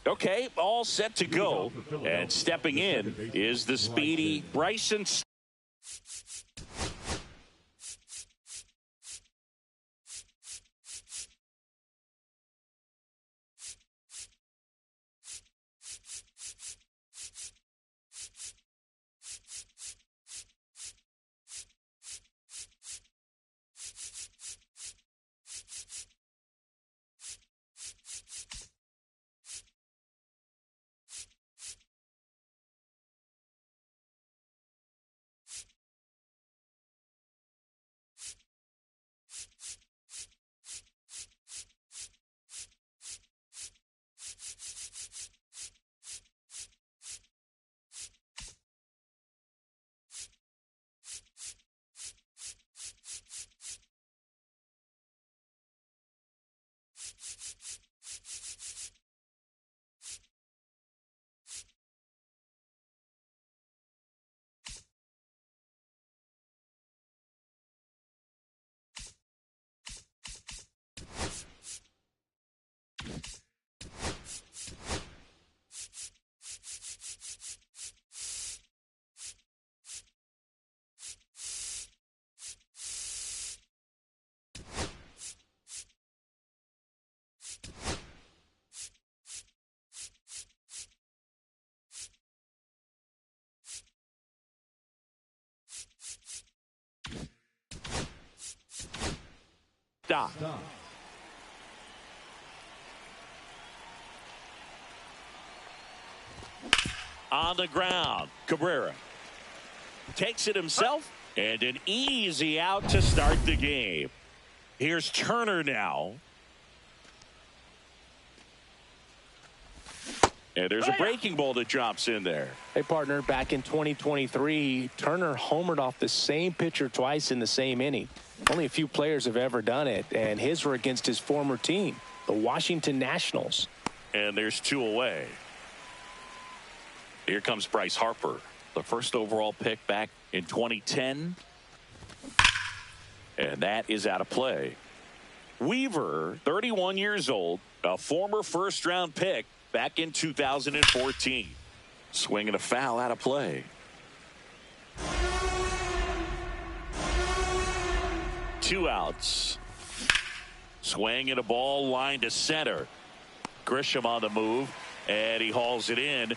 Okay, all set to go. And stepping in is the speedy Bryson. Stop. On the ground, Cabrera takes it himself, and an easy out to start the game. Here's Turner now. And there's a breaking ball that drops in there. Hey, partner, back in 2023, Turner homered off the same pitcher twice in the same inning. Only a few players have ever done it, and his were against his former team, the Washington Nationals. And there's 2 away. Here comes Bryce Harper, the first overall pick back in 2010. And that is out of play. Weaver, 31 years old, a former first-round pick back in 2014. Swing and a foul, out of play. 2 outs. Swing and a ball line to center. Grisham on the move, and he hauls it in.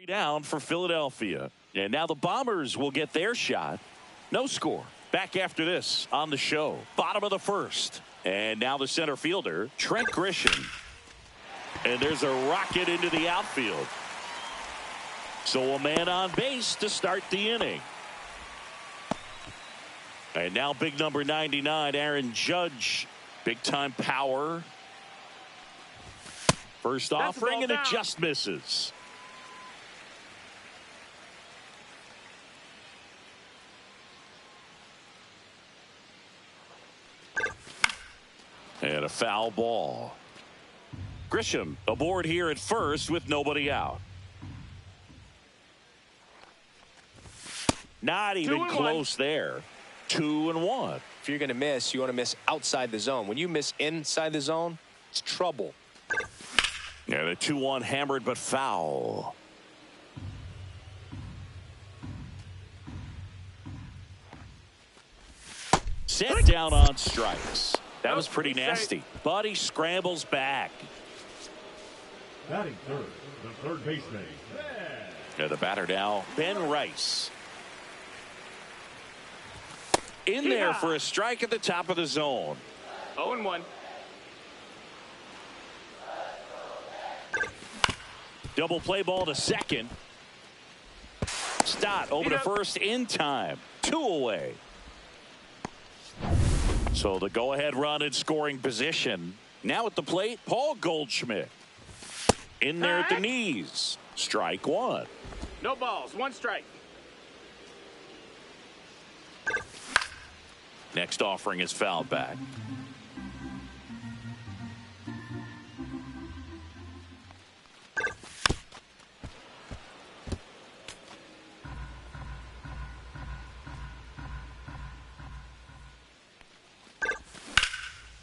Down for Philadelphia, and now the Bombers will get their shot. No score. Back after this on the show. Bottom of the first, and now the center fielder Trent Grisham, and there's a rocket into the outfield. So a man on base to start the inning. And now big number 99, Aaron Judge. Big time power. First offering, and it just misses. And a foul ball. Grisham aboard here at first with nobody out. Not even close there. 2-1. If you're going to miss, you want to miss outside the zone. When you miss inside the zone, it's trouble. Yeah, the 2-1 hammered but foul. Set down on strikes. That was pretty nasty. But he scrambles back. Batting third, the third baseman. And the batter now, Ben Rice. In there for a strike at the top of the zone. 0-1. Double play ball to second. Stott over to first in time. 2 away. So the go-ahead run in scoring position. Now at the plate, Paul Goldschmidt. In there at the knees. Strike 1. No balls. 1 strike. Next offering is fouled back.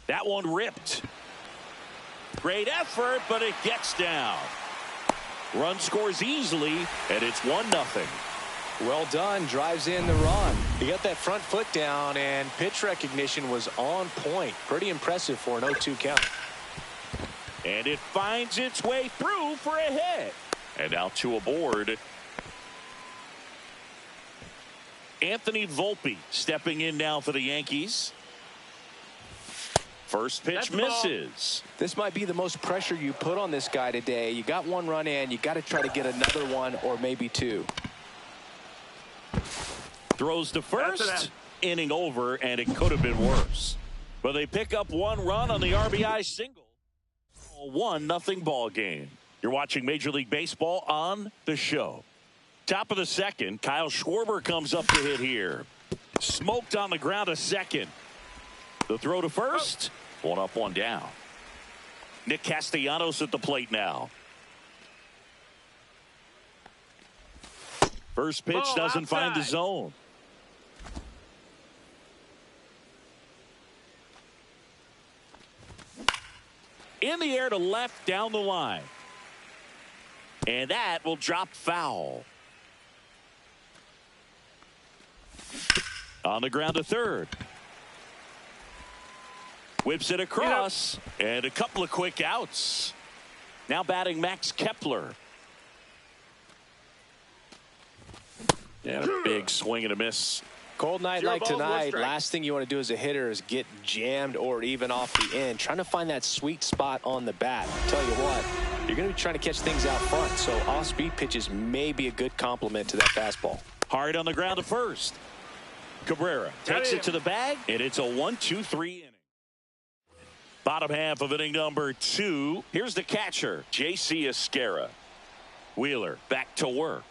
That one ripped. Great effort, but it gets down. Run scores easily, and it's 1-0. Well done. Drives in the run. He got that front foot down, and pitch recognition was on point. Pretty impressive for an 0-2 count. And it finds its way through for a hit. And now 2 aboard. Anthony Volpe stepping in now for the Yankees. First pitch misses. This might be the most pressure you put on this guy today. You got 1 run in. You got to try to get another 1 or maybe 2. Throws to first. Inning over, and it could have been worse. But they pick up 1 run on the RBI single. A 1-0 ball game. You're watching Major League Baseball on the show. Top of the second, Kyle Schwarber comes up to hit here. Smoked on the ground to second. The throw to first. 1 up, 1 down. Nick Castellanos at the plate now. First pitch doesn't find the zone. In the air to left down the line. And that will drop foul. On the ground to third. Whips it across. And a couple of quick outs. Now batting Max Kepler. And a big swing and a miss. Cold night like tonight, last thing you want to do as a hitter is get jammed or even off the end. Trying to find that sweet spot on the bat. Tell you what, you're going to be trying to catch things out front, so off-speed pitches may be a good complement to that fastball. Hard on the ground to first. Cabrera takes it to the bag, and it's a 1-2-3 inning. Bottom half of inning number 2. Here's the catcher, J.C. Esquera. Wheeler back to work.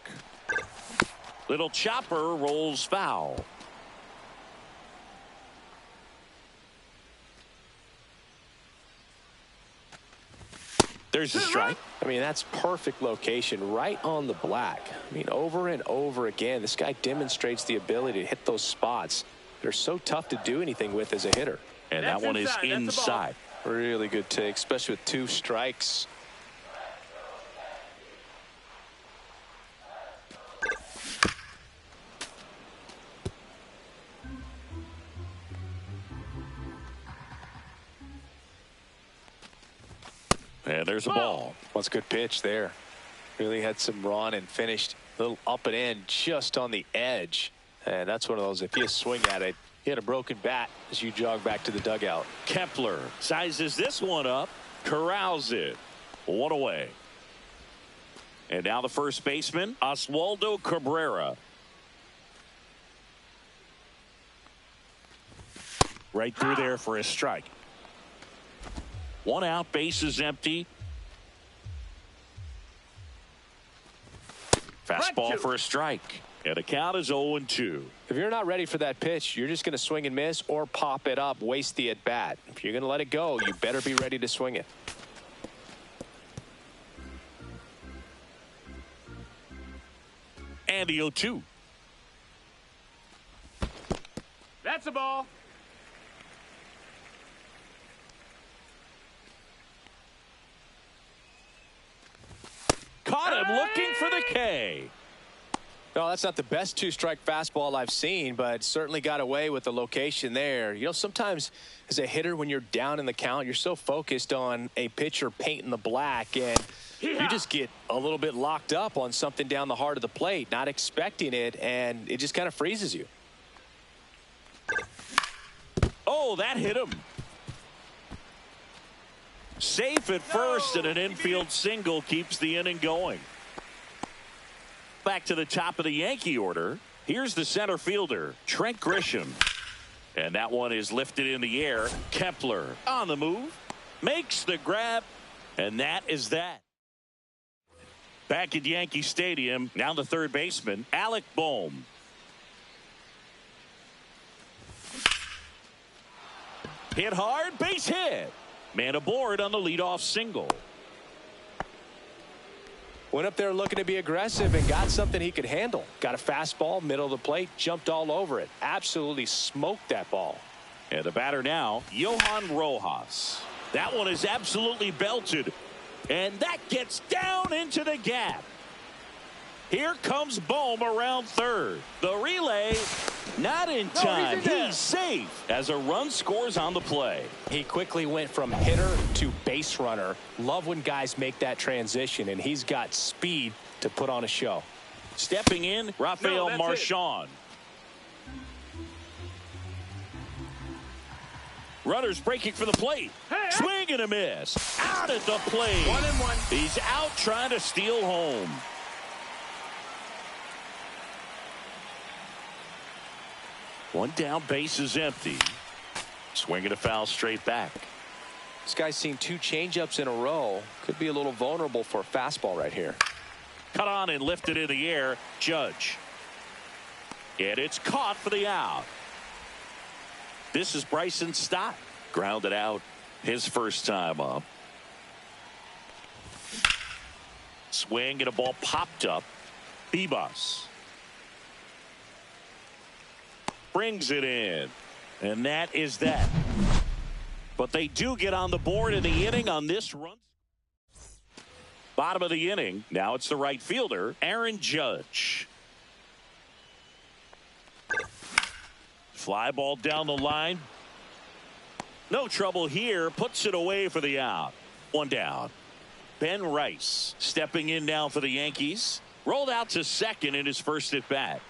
Little chopper rolls foul. There's a strike. I mean, that's perfect location right on the black. I mean, over and over again, this guy demonstrates the ability to hit those spots. They're so tough to do anything with as a hitter. And that one is inside. Really good take, especially with 2 strikes. And there's a ball. That's a good pitch there. Really had some run and finished a little up and in just on the edge. And that's one of those, if you swing at it, you had a broken bat as you jog back to the dugout. Kepler sizes this one up, corrals it. 1 away. And now the first baseman, Oswaldo Cabrera. Right through there for a strike. 1 out, bases empty. Fastball for a strike. And the count is 0-2. If you're not ready for that pitch, you're just going to swing and miss or pop it up, waste the at bat. If you're going to let it go, you better be ready to swing it. And the 0-2. That's a ball. Caught him looking for the K. No, that's not the best two-strike fastball I've seen, but certainly got away with the location there. You know, sometimes as a hitter, when you're down in the count, you're so focused on a pitcher painting the black, and you just get a little bit locked up on something down the heart of the plate, not expecting it, and it just kind of freezes you. Oh, that hit him. Safe at first, and an infield single keeps the inning going. Back to the top of the Yankee order. Here's the center fielder, Trent Grisham. And that one is lifted in the air. Kepler on the move. Makes the grab. And that is that. Back at Yankee Stadium. Now the third baseman, Alec Bohm. Hit hard. Base hit. Man aboard on the leadoff single. Went up there looking to be aggressive and got something he could handle. Got a fastball, middle of the plate, jumped all over it. Absolutely smoked that ball. And the batter now, Johan Rojas. That one is absolutely belted. And that gets down into the gap. Here comes Bohm around third. The relay, not in time. He's safe as a run scores on the play. He quickly went from hitter to base runner. Love when guys make that transition, and he's got speed to put on a show. Stepping in, Rafael Marchand. Runners breaking for the plate. Swing and a miss. Out at the plate. 1-1. He's out trying to steal home. One down, base is empty. Swinging a foul straight back. This guy's seen two changeups in a row. Could be a little vulnerable for a fastball right here. Cut on and lifted in the air. Judge. And it's caught for the out. This is Bryson Stott. Grounded out his first time up. Swing and a ball popped up. Bibas. Brings it in. And that is that. But they do get on the board in the inning on this run. Bottom of the inning. Now it's the right fielder, Aaron Judge. Fly ball down the line. No trouble here. Puts it away for the out. One down. Ben Rice stepping in now for the Yankees. Rolled out to second in his first at bat.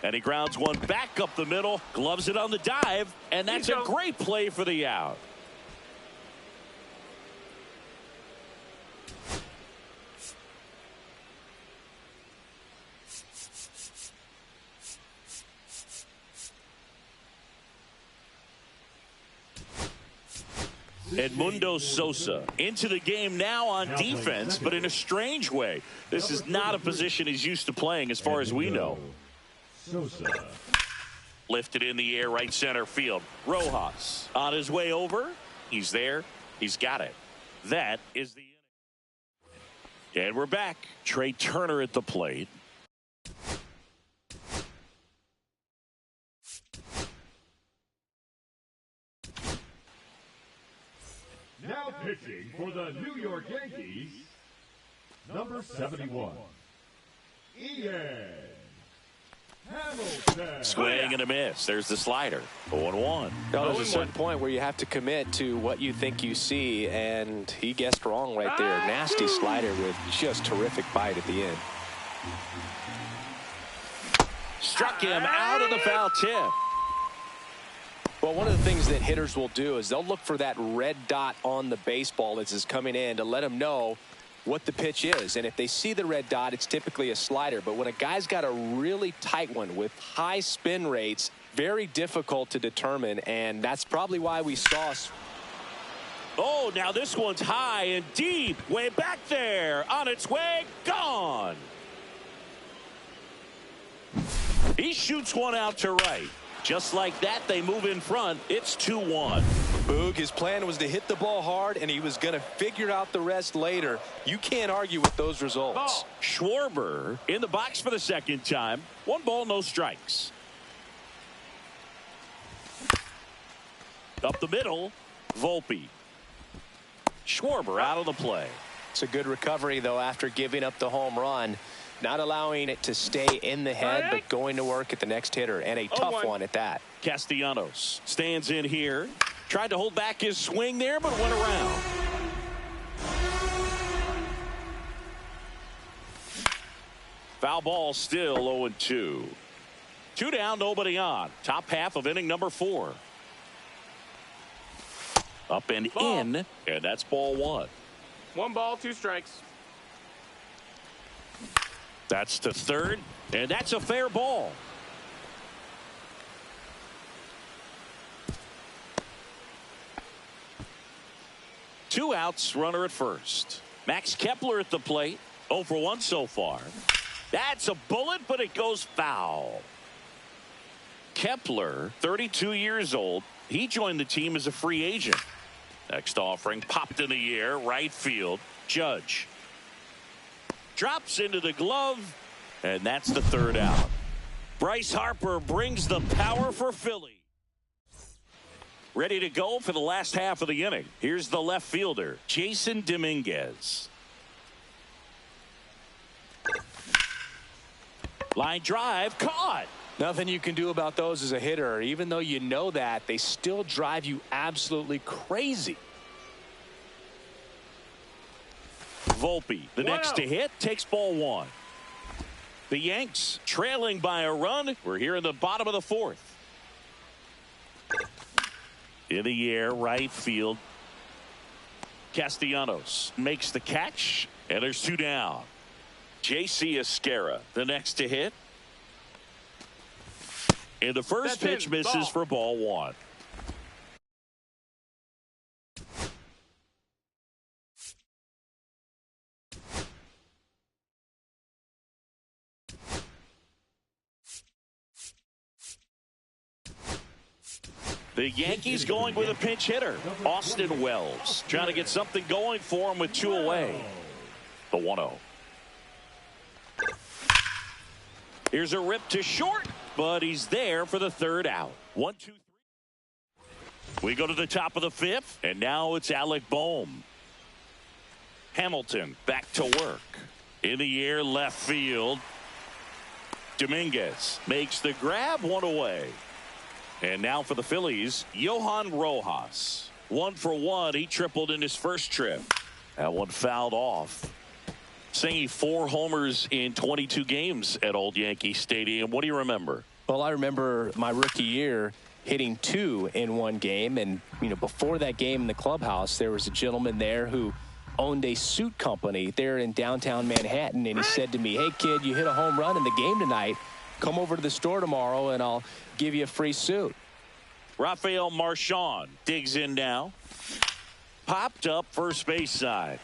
And he grounds one back up the middle. Gloves it on the dive. And that's a great play for the out. Edmundo Sosa into the game now on defense, but in a strange way. This is not a position he's used to playing as far as we know. Sosa. Lifted in the air, right center field. Rojas on his way over. He's there. He's got it. That is the inning. And we're back. Trey Turner at the plate. Now pitching for the New York Yankees, number 71, Ian Hamilton. Swing and a miss. There's the slider. 0-1. No, there's a certain point where you have to commit to what you think you see, and he guessed wrong right there. Nasty slider with just terrific bite at the end. Struck him out of the foul tip. Well, one of the things that hitters will do is they'll look for that red dot on the baseball as it's coming in to let them know what the pitch is. And if they see the red dot, it's typically a slider. But when a guy's got a really tight one with high spin rates, very difficult to determine. And that's probably why we saw. Oh, now this one's high and deep. Way back there. On its way. Gone. He shoots one out to right. Just like that, they move in front. It's 2-1. Boog, his plan was to hit the ball hard, and he was going to figure out the rest later. You can't argue with those results. Schwarber in the box for the second time. 1 ball, no strikes. Up the middle, Volpe. Schwarber out of the play. It's a good recovery, though, after giving up the home run. Not allowing it to stay in the head, but going to work at the next hitter, and a tough one at that. Castellanos stands in here. Tried to hold back his swing there, but went around. Foul ball still 0-2. 2 down, nobody on. Top half of inning number 4. Up and in, and that's ball 1. 1 ball, 2 strikes. That's to third, and that's a fair ball. Two outs, runner at first. Max Kepler at the plate. 0 for 1 so far. That's a bullet, but it goes foul. Kepler, 32 years old. He joined the team as a free agent. Next offering popped in the air, right field. Judge drops into the glove, and that's the third out. Bryce Harper brings the power for Philly. Ready to go for the last half of the inning. Here's the left fielder, Jason Dominguez. Line drive, caught. Nothing you can do about those as a hitter. Even though you know that, they still drive you absolutely crazy. Volpe, the next to hit, takes ball 1. The Yanks trailing by a run. We're here in the bottom of the 4th. In the air, right field. Castellanos makes the catch, and there's 2 down. J.C. Esquera, the next to hit. And the first pitch misses for ball 1. The Yankees going with a pinch hitter, Austin Wells, trying to get something going for him with 2 away. The 1-0. Here's a rip to short, but he's there for the third out. 1, 2, 3. We go to the top of the 5th, and now it's Alec Bohm. Hamilton back to work. In the air, left field. Dominguez makes the grab, 1 away. And now for the Phillies, Johan Rojas. 1 for 1. He tripled in his first trip. That one fouled off. Saying 4 homers in 22 games at Old Yankee Stadium. What do you remember? Well, I remember my rookie year hitting 2 in 1 game. And, before that game in the clubhouse, there was a gentleman there who owned a suit company there in downtown Manhattan. And he said to me, "Hey, kid, you hit a home run in the game tonight. Come over to the store tomorrow and I'll give you a free suit." Rafael Marchand digs in now. Popped up first base side.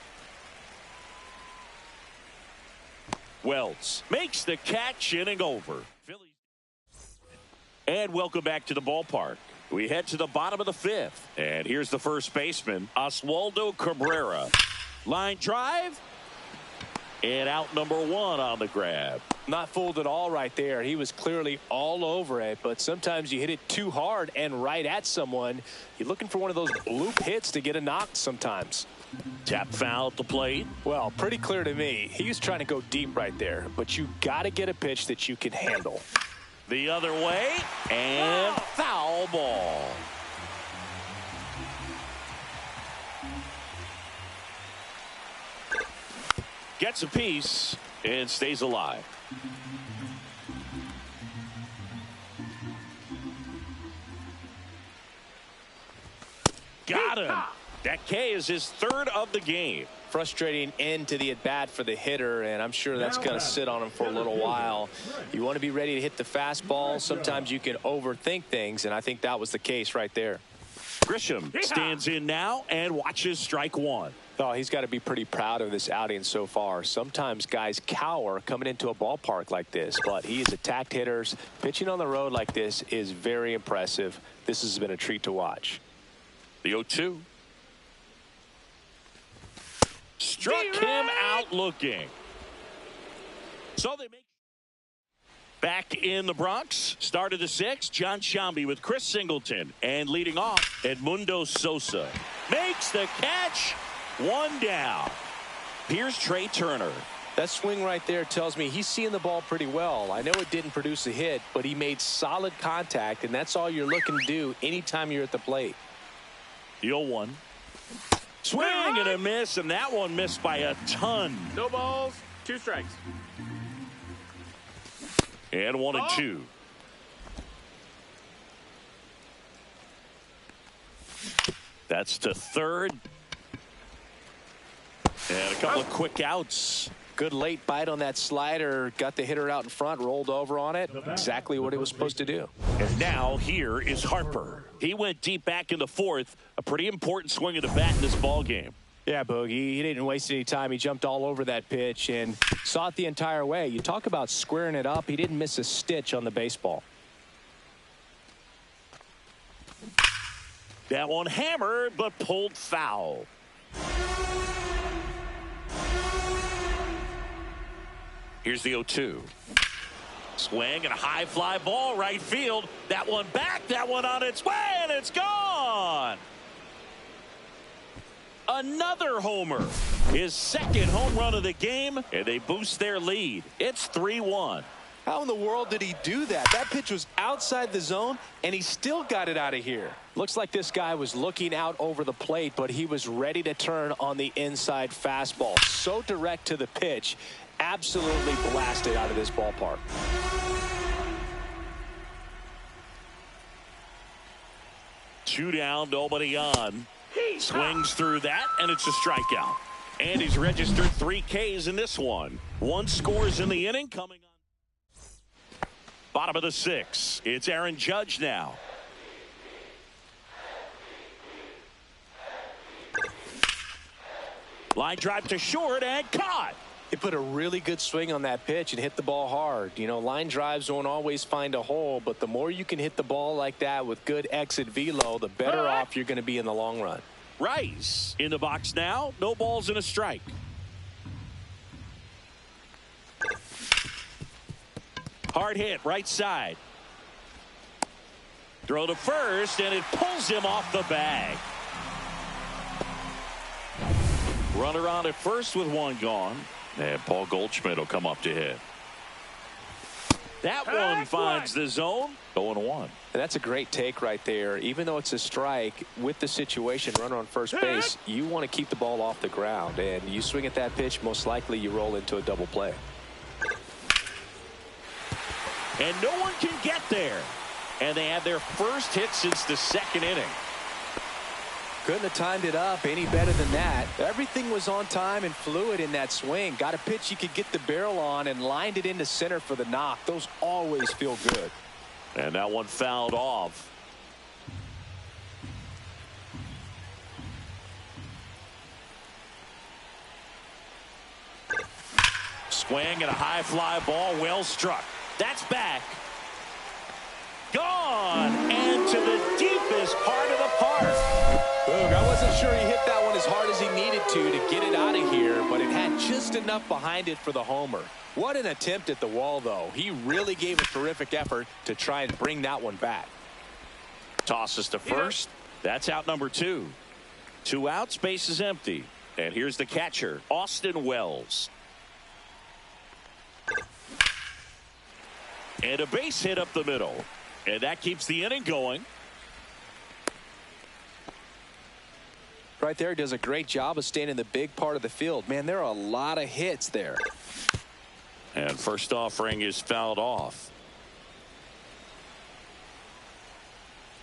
Wells makes the catch, inning over. Phillies. And welcome back to the ballpark. We head to the bottom of the 5th. And here's the first baseman, Oswaldo Cabrera. Line drive. And out number 1 on the grab. Not fooled at all right there. He was clearly all over it, but sometimes you hit it too hard and right at someone. You're looking for one of those bloop hits to get a knock sometimes. Tap foul at the plate. Well, pretty clear to me. He was trying to go deep right there, but you got to get a pitch that you can handle. The other way, and foul ball. Gets a piece and stays alive. Got him. That K is his 3rd of the game. Frustrating end to the at-bat for the hitter, and I'm sure that's going to sit on him for a little while. You want to be ready to hit the fastball. Sometimes you can overthink things, and I think that was the case right there. Grisham stands in now and watches strike 1. Oh, he's got to be pretty proud of this outing so far. Sometimes guys cower coming into a ballpark like this, but he has attacked hitters. Pitching on the road like this is very impressive. This has been a treat to watch. The 0-2. Struck him out looking. So they make. Back in the Bronx, start of the 6th, John Sciambi with Chris Singleton. And leading off, Edmundo Sosa. Makes the catch. 1 down. Here's Trey Turner. That swing right there tells me he's seeing the ball pretty well. I know it didn't produce a hit, but he made solid contact, and that's all you're looking to do anytime you're at the plate. The 0-1. Swing and a miss, and that one missed by a ton. No balls, 2 strikes. And 1-2. That's to third. And a couple of quick outs. Good late bite on that slider. Got the hitter out in front, rolled over on it. Exactly what it was supposed to do. And now here is Harper. He went deep back in the 4th. A pretty important swing of the bat in this ball game. Yeah, Boogie, he didn't waste any time. He jumped all over that pitch and saw it the entire way. You talk about squaring it up. He didn't miss a stitch on the baseball. That one hammered, but pulled foul. Here's the 0-2. Swing and a high fly ball right field. That one back, that one on its way, and it's gone. Another homer. His second home run of the game, and they boost their lead. It's 3-1. How in the world did he do that? That pitch was outside the zone, and he still got it out of here. Looks like this guy was looking out over the plate, but he was ready to turn on the inside fastball. So direct to the pitch. Absolutely blasted out of this ballpark. Two down, nobody on. Swings through that, and it's a strikeout. And he's registered 3 Ks in this one. 1 scores in the inning coming on. Bottom of the 6th. It's Aaron Judge now. Line drive to short and caught. He put a really good swing on that pitch and hit the ball hard. You know, line drives don't always find a hole, but the more you can hit the ball like that with good exit velo, the better off you're going to be in the long run. Rice in the box now. No balls and a strike. Hard hit right side. Throw to first, and it pulls him off the bag. Runner on at first with 1 gone. And Paul Goldschmidt will come up to hit. That one finds the zone. 0-1. And that's a great take right there. Even though it's a strike, with the situation, runner on first base, you want to keep the ball off the ground. And you swing at that pitch, most likely you roll into a double play. And no one can get there. And they had their first hit since the 2nd inning. Couldn't have timed it up any better than that. Everything was on time and fluid in that swing. Got a pitch you could get the barrel on and lined it into center for the knock. Those always feel good. And that one fouled off. Swing and a high fly ball, well struck. That's back. Gone and to the deepest part of the park. Boog, I wasn't sure he hit that one as hard as he needed to get it out of here, but it had just enough behind it for the homer. What an attempt at the wall, though. He really gave a terrific effort to try and bring that one back. Tosses to first. That's out number 2. 2 outs, base is empty. And here's the catcher, Austin Wells. And a base hit up the middle. And that keeps the inning going. Right there, does a great job of staying in the big part of the field. Man, there are a lot of hits there. And first offering is fouled off.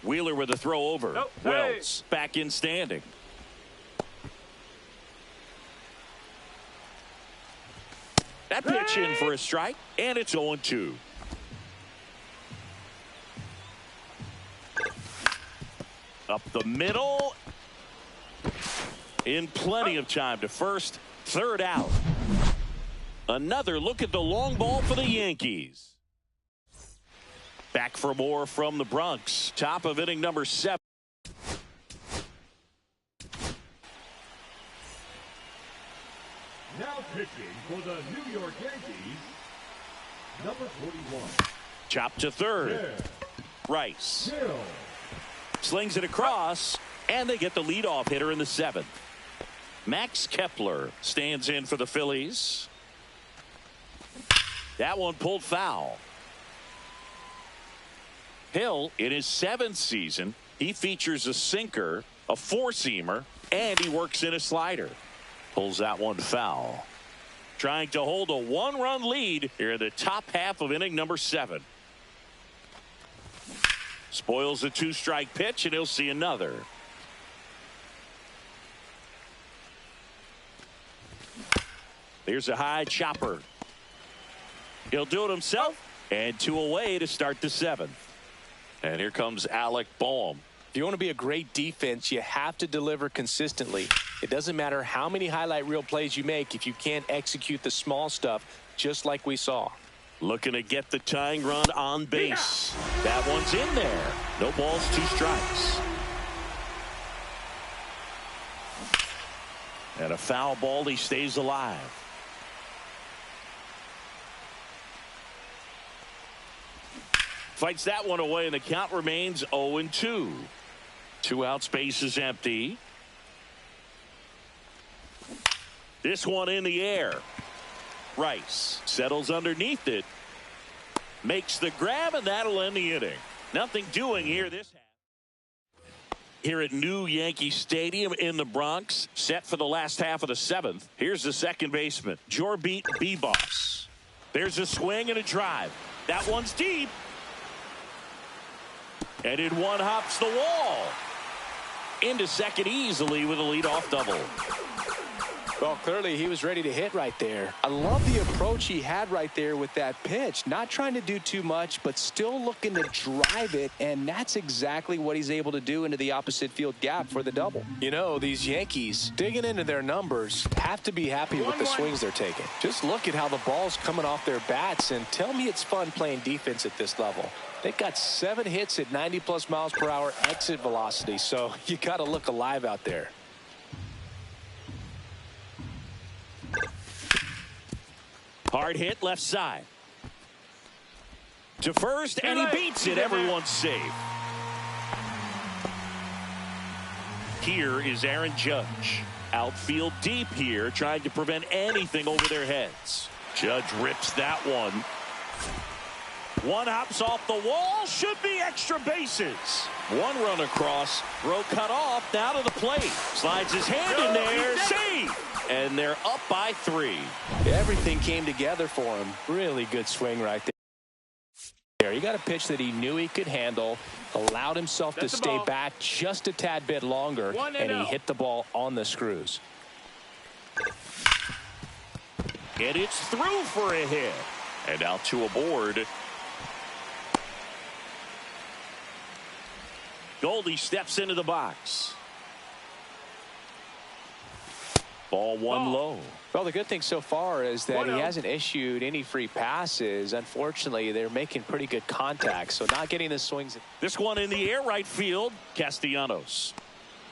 Wheeler with a throw over. Wells back in standing. That pitch in for a strike, and it's 0-2. Up the middle. In plenty of time to first. 3rd out. Another look at the long ball for the Yankees. Back for more from the Bronx. Top of inning number 7. Now pitching for the New York Yankees, number 41. Chop to third. Rice. Hill. Slings it across, and they get the leadoff hitter in the 7th. Max Kepler stands in for the Phillies. That one pulled foul. Hill, in his 7th season, he features a sinker, a four-seamer, and he works in a slider. Pulls that one foul. Trying to hold a 1-run lead here in the top half of inning number 7. Spoils a 2-strike pitch, and he'll see another. Here's a high chopper. He'll do it himself, and 2 away to start the 7th. And here comes Alec Boehm. If you want to be a great defense, you have to deliver consistently. It doesn't matter how many highlight reel plays you make if you can't execute the small stuff, just like we saw. Looking to get the tying run on base. That one's in there. No balls, 2 strikes. And a foul ball, he stays alive. Fights that one away, and the count remains 0-2. 2 outs, base is empty. This one in the air. Rice settles underneath it. Makes the grab, and that'll end the inning. Nothing doing here this half. Here at New Yankee Stadium in the Bronx, set for the last half of the 7th. Here's the second baseman, Jorbeat Beboss. There's a swing and a drive. That one's deep. And in one hops the wall. Into second easily with a leadoff double. Well, clearly he was ready to hit right there. I love the approach he had right there with that pitch. Not trying to do too much, but still looking to drive it, and that's exactly what he's able to do into the opposite field gap for the double. You know, these Yankees, digging into their numbers, have to be happy with the swings they're taking. Just look at how the ball's coming off their bats, and tell me it's fun playing defense at this level. They got 7 hits at 90+ miles per hour exit velocity, so you got to look alive out there. Hard hit left side. To first, and he beats it. Everyone's safe. Here is Aaron Judge. Outfield deep here, trying to prevent anything over their heads. Judge rips that one. One hops off the wall. Should be extra bases. One run across. Throw cut off. Now to the plate. Slides his hand in there. Save. And they're up by 3. Everything came together for him. Really good swing right there. He got a pitch that he knew he could handle, allowed himself to stay back just a tad bit longer, and he hit the ball on the screws. And it's through for a hit. And now 2 aboard. Goldie steps into the box. Ball 1 low. Well, the good thing so far is that he hasn't issued any free passes. Unfortunately, they're making pretty good contact, so not getting the swings. This one in the air, right field. Castellanos.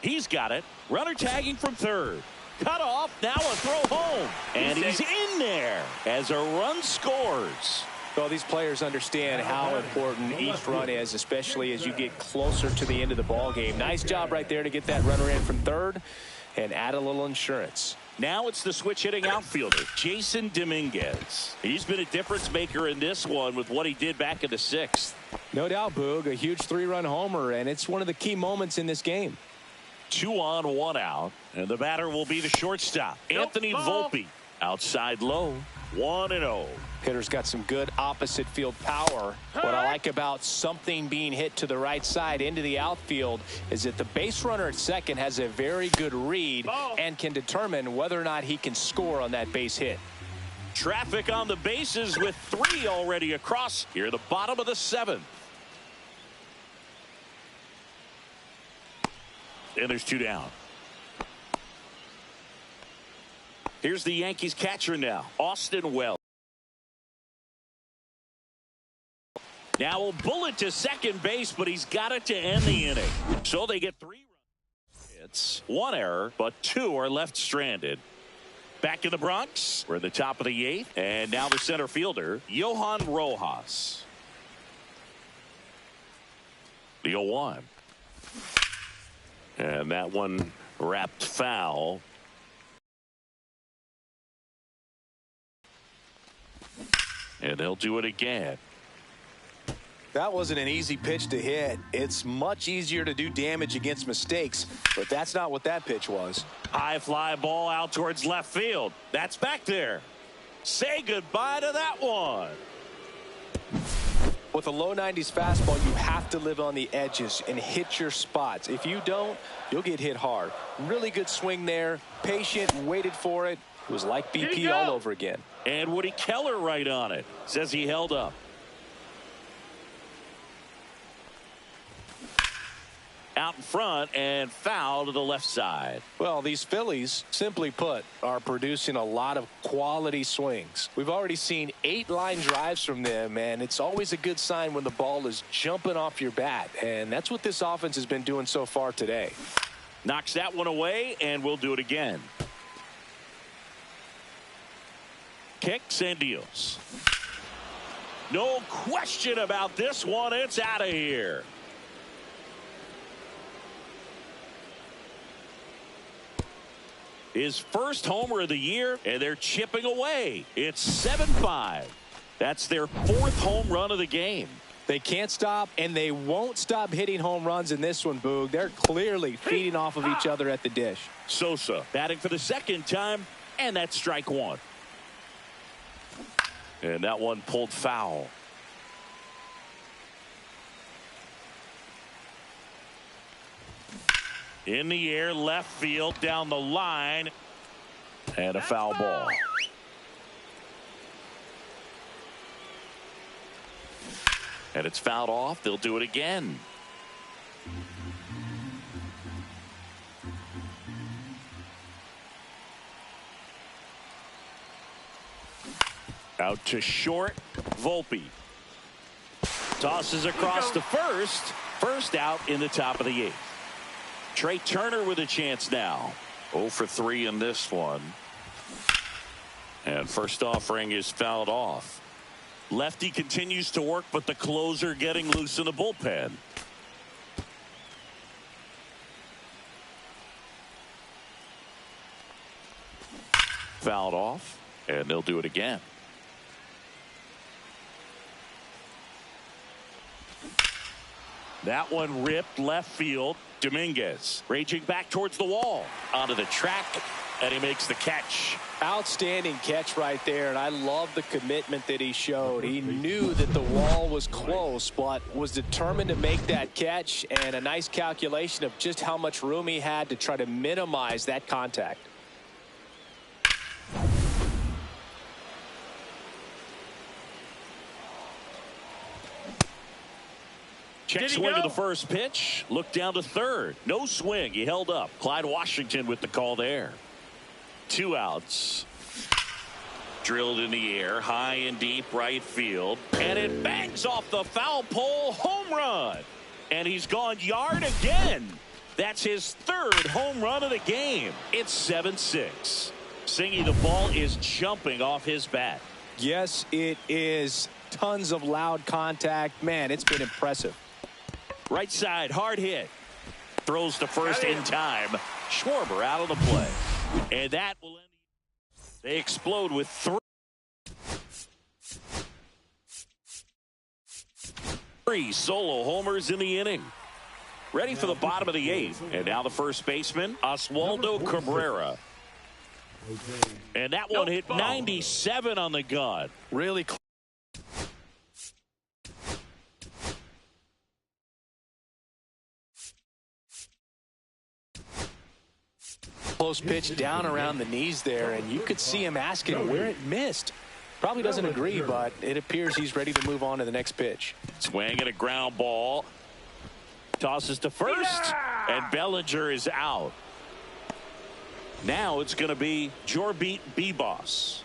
He's got it. Runner tagging from third. Cut off. Now a throw home. And he's in there as a run scores. Well, these players understand how important each run is, especially as you get closer to the end of the ball game. Nice job right there to get that runner in from third and add a little insurance. Now it's the switch hitting outfielder, Jason Dominguez. He's been a difference maker in this one with what he did back in the 6th. No doubt, Boog, a huge 3-run homer, and it's one of the key moments in this game. 2 on, 1 out, and the batter will be the shortstop, Anthony Volpe. Outside low, 1-0. Hitter's got some good opposite field power. What I like about something being hit to the right side into the outfield is that the base runner at second has a very good read and can determine whether or not he can score on that base hit. Traffic on the bases with 3 already across here, the bottom of the 7th. And there's 2 down. Here's the Yankees catcher now, Austin Wells. Now a bullet to second base, but he's got it to end the inning. So they get 3 runs. It's 1 error, but 2 are left stranded. Back in the Bronx, we're at the top of the 8th, and now the center fielder, Johan Rojas. The 0-1. And that one wrapped foul. And they'll do it again. That wasn't an easy pitch to hit. It's much easier to do damage against mistakes, but that's not what that pitch was. High fly ball out towards left field. That's back there. Say goodbye to that one. With a low 90s fastball, you have to live on the edges and hit your spots. If you don't, you'll get hit hard. Really good swing there. Patient, waited for it. It was like BP all over again. And Woody Keller right on it. Says he held up. Out in front and foul to the left side. Well, these Phillies, simply put, are producing a lot of quality swings. We've already seen 8 line drives from them, and it's always a good sign when the ball is jumping off your bat, and that's what this offense has been doing so far today. Knocks that one away, and we'll do it again. Kicks and deals. No question about this one. It's out of here. His first homer of the year, and they're chipping away. It's 7-5. That's their 4th home run of the game. They can't stop, and they won't stop hitting home runs in this one, Boog. They're clearly feeding off of each other at the dish. Sosa batting for the 2nd time, and that's strike 1. And that one pulled foul. In the air, left field, down the line, and a foul ball. And it's fouled off. They'll do it again. Out to short, Volpe. Tosses across to first. First out in the top of the 8th. Trey Turner with a chance now. 0 for 3 in this one. And first offering is fouled off. Lefty continues to work, but the closer getting loose in the bullpen. Fouled off, and they'll do it again. That one ripped left field. Dominguez raging back towards the wall. Onto the track, and he makes the catch. Outstanding catch right there, and I love the commitment that he showed. He knew that the wall was close, but was determined to make that catch, and a nice calculation of just how much room he had to try to minimize that contact. Check swing to the first pitch. Look down to third. No swing. He held up. Clyde Washington with the call there. 2 outs. Drilled in the air. High and deep right field. And it bangs off the foul pole. Home run. And he's gone yard again. That's his 3rd home run of the game. It's 7-6. Singy, the ball is jumping off his bat. Yes, it is. Tons of loud contact. Man, it's been impressive. Right side, hard hit. Throws to first in time. Schwarber out of the play. And that will end. They explode with 3 solo homers in the inning. Ready for the bottom of the 8th. And now the first baseman, Oswaldo Cabrera. And that one hit 97 on the gun. Really close pitch down around the knees there, and you could see him asking where it missed. Probably doesn't agree, but it appears he's ready to move on to the next pitch. Swing and a ground ball. Tosses to first, and Bellinger is out. Now it's going to be Jorbit Bibas.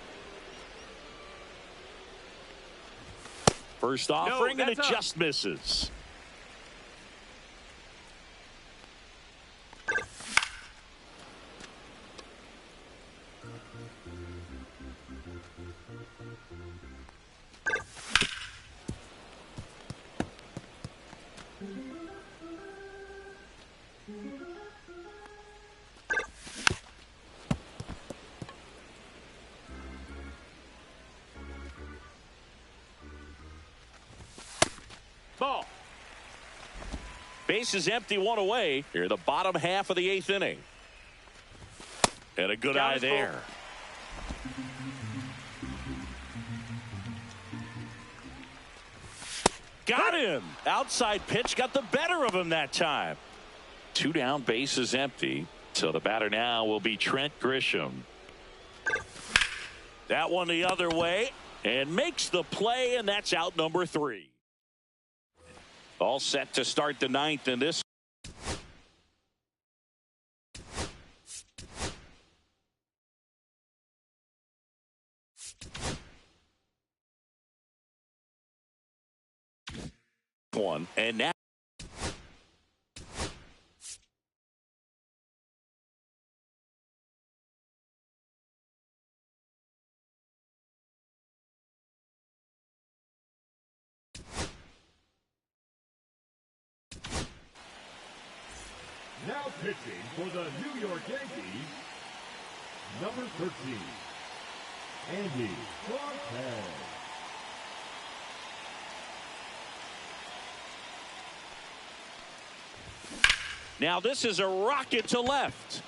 First offering, and it just misses. Bases empty, one away. Here the bottom half of the 8th inning. And a good eye there. Got him. Outside pitch got the better of him that time. 2 down, bases empty. So the batter now will be Trent Grisham. That one the other way and makes the play, and that's out number 3. All set to start the 9th in this. One and now pitching for the New York Yankees, number 13, Andy Cortez. now this is a rocket to left.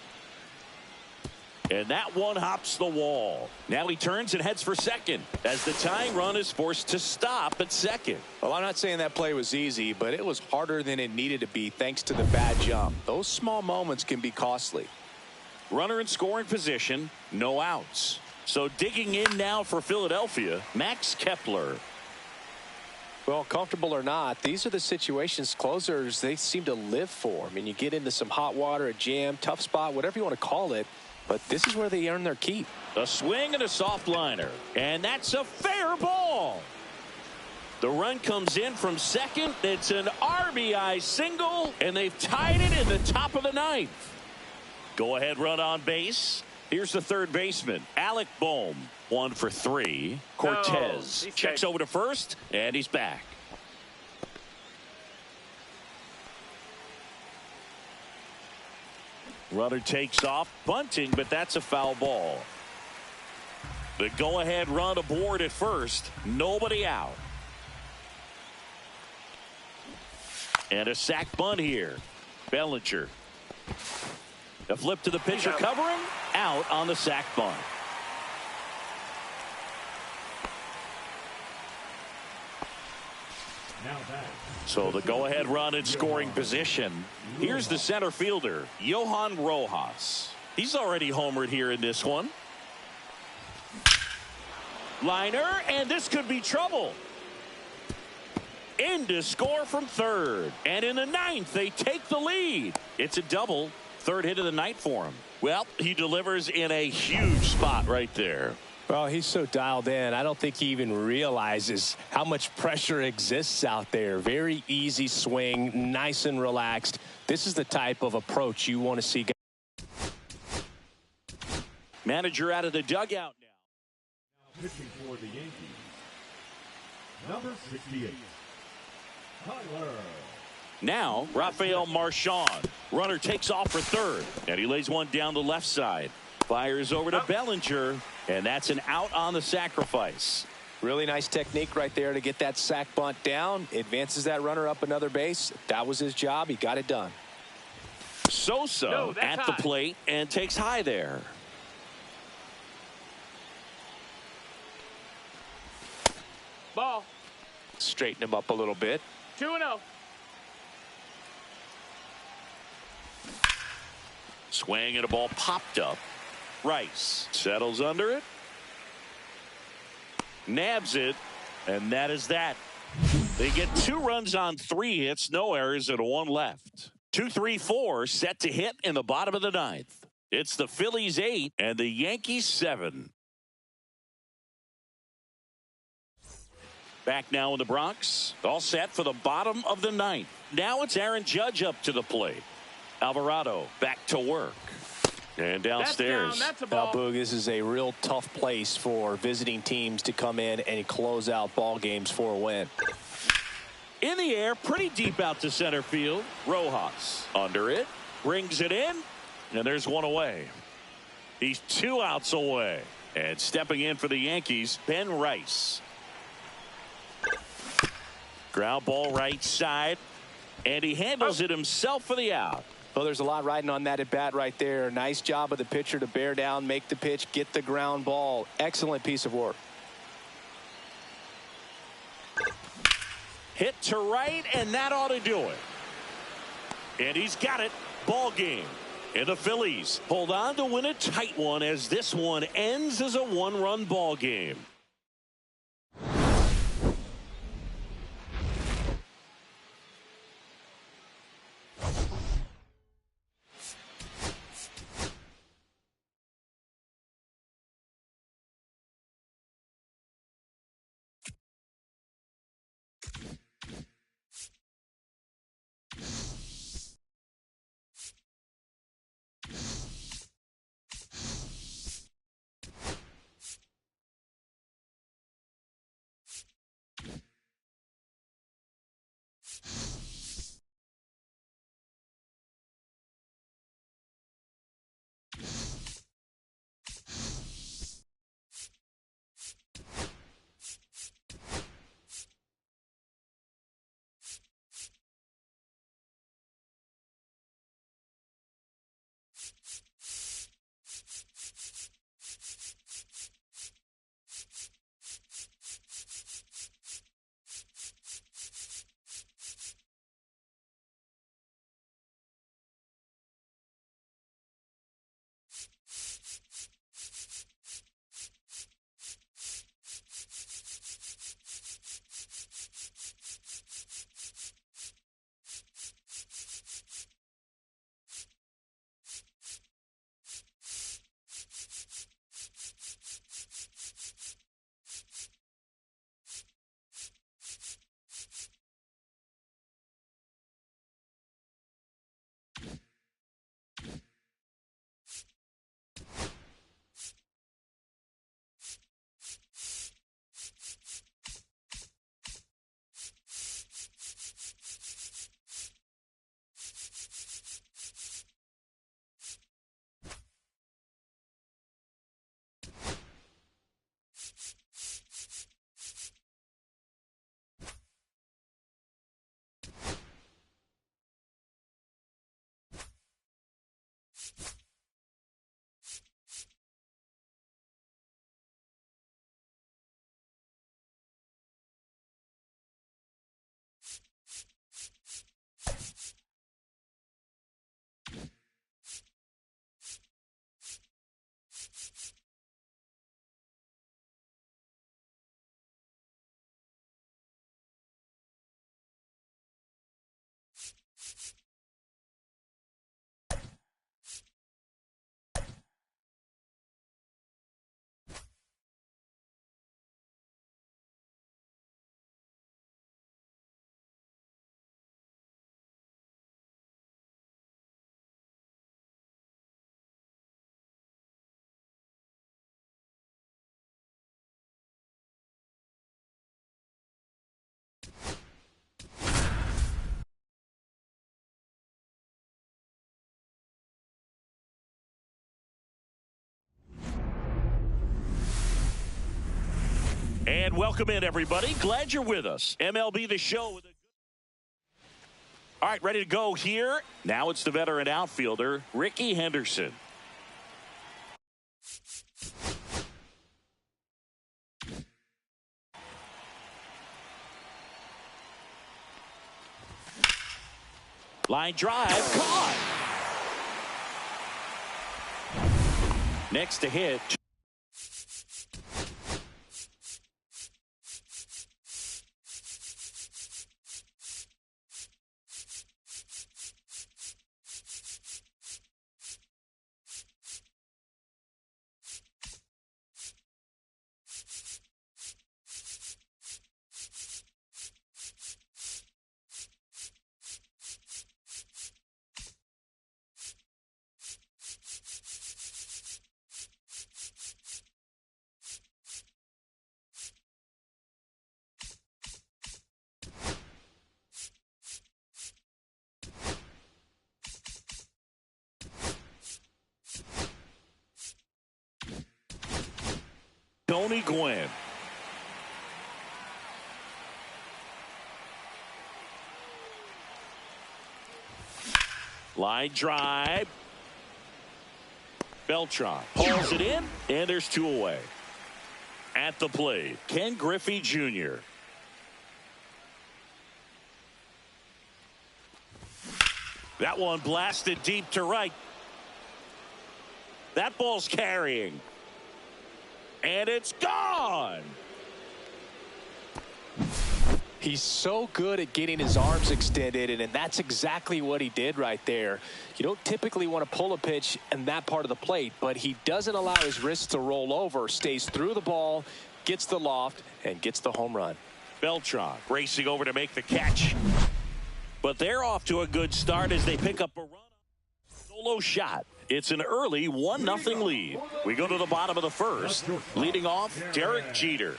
And that one hops the wall. Now he turns and heads for second as the tying run is forced to stop at second. Well, I'm not saying that play was easy, but it was harder than it needed to be thanks to the bad jump. Those small moments can be costly. Runner in scoring position, no outs. So digging in now for Philadelphia, Max Kepler. Well, comfortable or not, these are the situations closers they seem to live for. I mean, you get into some hot water, a jam, tough spot, whatever you want to call it. But this is where they earn their keep. A swing and a soft liner. And that's a fair ball. The run comes in from second. It's an RBI single. And they've tied it in the top of the 9th. Go ahead run on base. Here's the third baseman, Alec Bohm. 1 for 3. Cortez checks over to first. And he's back. Runner takes off, bunting, but that's a foul ball. The go-ahead run aboard at first. Nobody out. And a sac bunt here. Bellinger. A flip to the pitcher covering. Out on the sac bunt. So the go-ahead run in scoring position. Here's the center fielder, Johan Rojas. He's already homered here in this one. Liner, and this could be trouble. In to score from third. And in the 9th, they take the lead. It's a double. Third hit of the night for him. Well, he delivers in a huge spot right there. Well, he's so dialed in. I don't think he even realizes how much pressure exists out there. Very easy swing, nice and relaxed. This is the type of approach you want to see. Manager out of the dugout now. Pitching for the Yankees, number 68, Tyler. Now, Rafael Marchand. Runner takes off for third, and he lays one down the left side. Fires over to Bellinger, and that's an out on the sacrifice. Really nice technique right there to get that sac bunt down. Advances that runner up another base. That was his job. He got it done. Sosa at the plate and takes high there. Ball. Straighten him up a little bit. 2-0. Swing and a ball popped up. Rice settles under it. Nabs it. And that is that. They get 2 runs on 3 hits, no errors, and 1 left. 2-3-4 set to hit in the bottom of the 9th. It's the Phillies 8 and the Yankees 7. Back now in the Bronx. All set for the bottom of the 9th. Now it's Aaron Judge up to the plate. Alvarado back to work. And downstairs. That's a ball. Now, Boog, this is a real tough place for visiting teams to come in and close out ball games for a win. In the air, pretty deep out to center field. Rojas under it. Brings it in. And there's one away. He's 2 outs away. And stepping in for the Yankees, Ben Rice. Ground ball right side. And he handles it himself for the out. Well, there's a lot riding on that at bat right there. Nice job of the pitcher to bear down, make the pitch, get the ground ball. Excellent piece of work. Hit to right, and that ought to do it. And he's got it. Ball game. And the Phillies hold on to win a tight one as this one ends as a one-run ball game. And welcome in, everybody. Glad you're with us. MLB The Show. All right, ready to go here. Now it's the veteran outfielder, Ricky Henderson. Line drive, caught. Next to hit. Tony Gwynn. Line drive. Beltran pulls it in, and there's 2 away. At the plate, Ken Griffey Jr. That one blasted deep to right. That ball's carrying. And it's gone. He's so good at getting his arms extended, and that's exactly what he did right there. You don't typically want to pull a pitch in that part of the plate, but he doesn't allow his wrists to roll over, stays through the ball, gets the loft, and gets the home run. Beltran racing over to make the catch. But they're off to a good start as they pick up a run. Solo shot. It's an early 1-0 lead. We go to the bottom of the first. Leading off, Derek Jeter.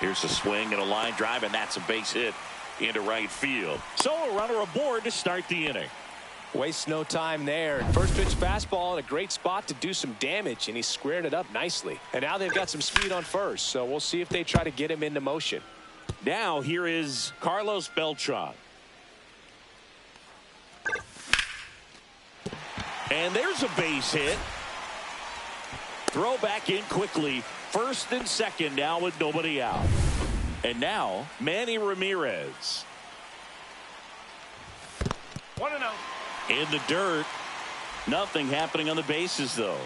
Here's a swing and a line drive, and that's a base hit into right field. So a runner aboard to start the inning. Wastes no time there. First pitch fastball in a great spot to do some damage, and he squared it up nicely. And now they've got some speed on first, so we'll see if they try to get him into motion. Now here is Carlos Beltran. And there's a base hit. Throw back in quickly. First and second now with nobody out. And now Manny Ramirez. 1-0. In the dirt. Nothing happening on the bases though.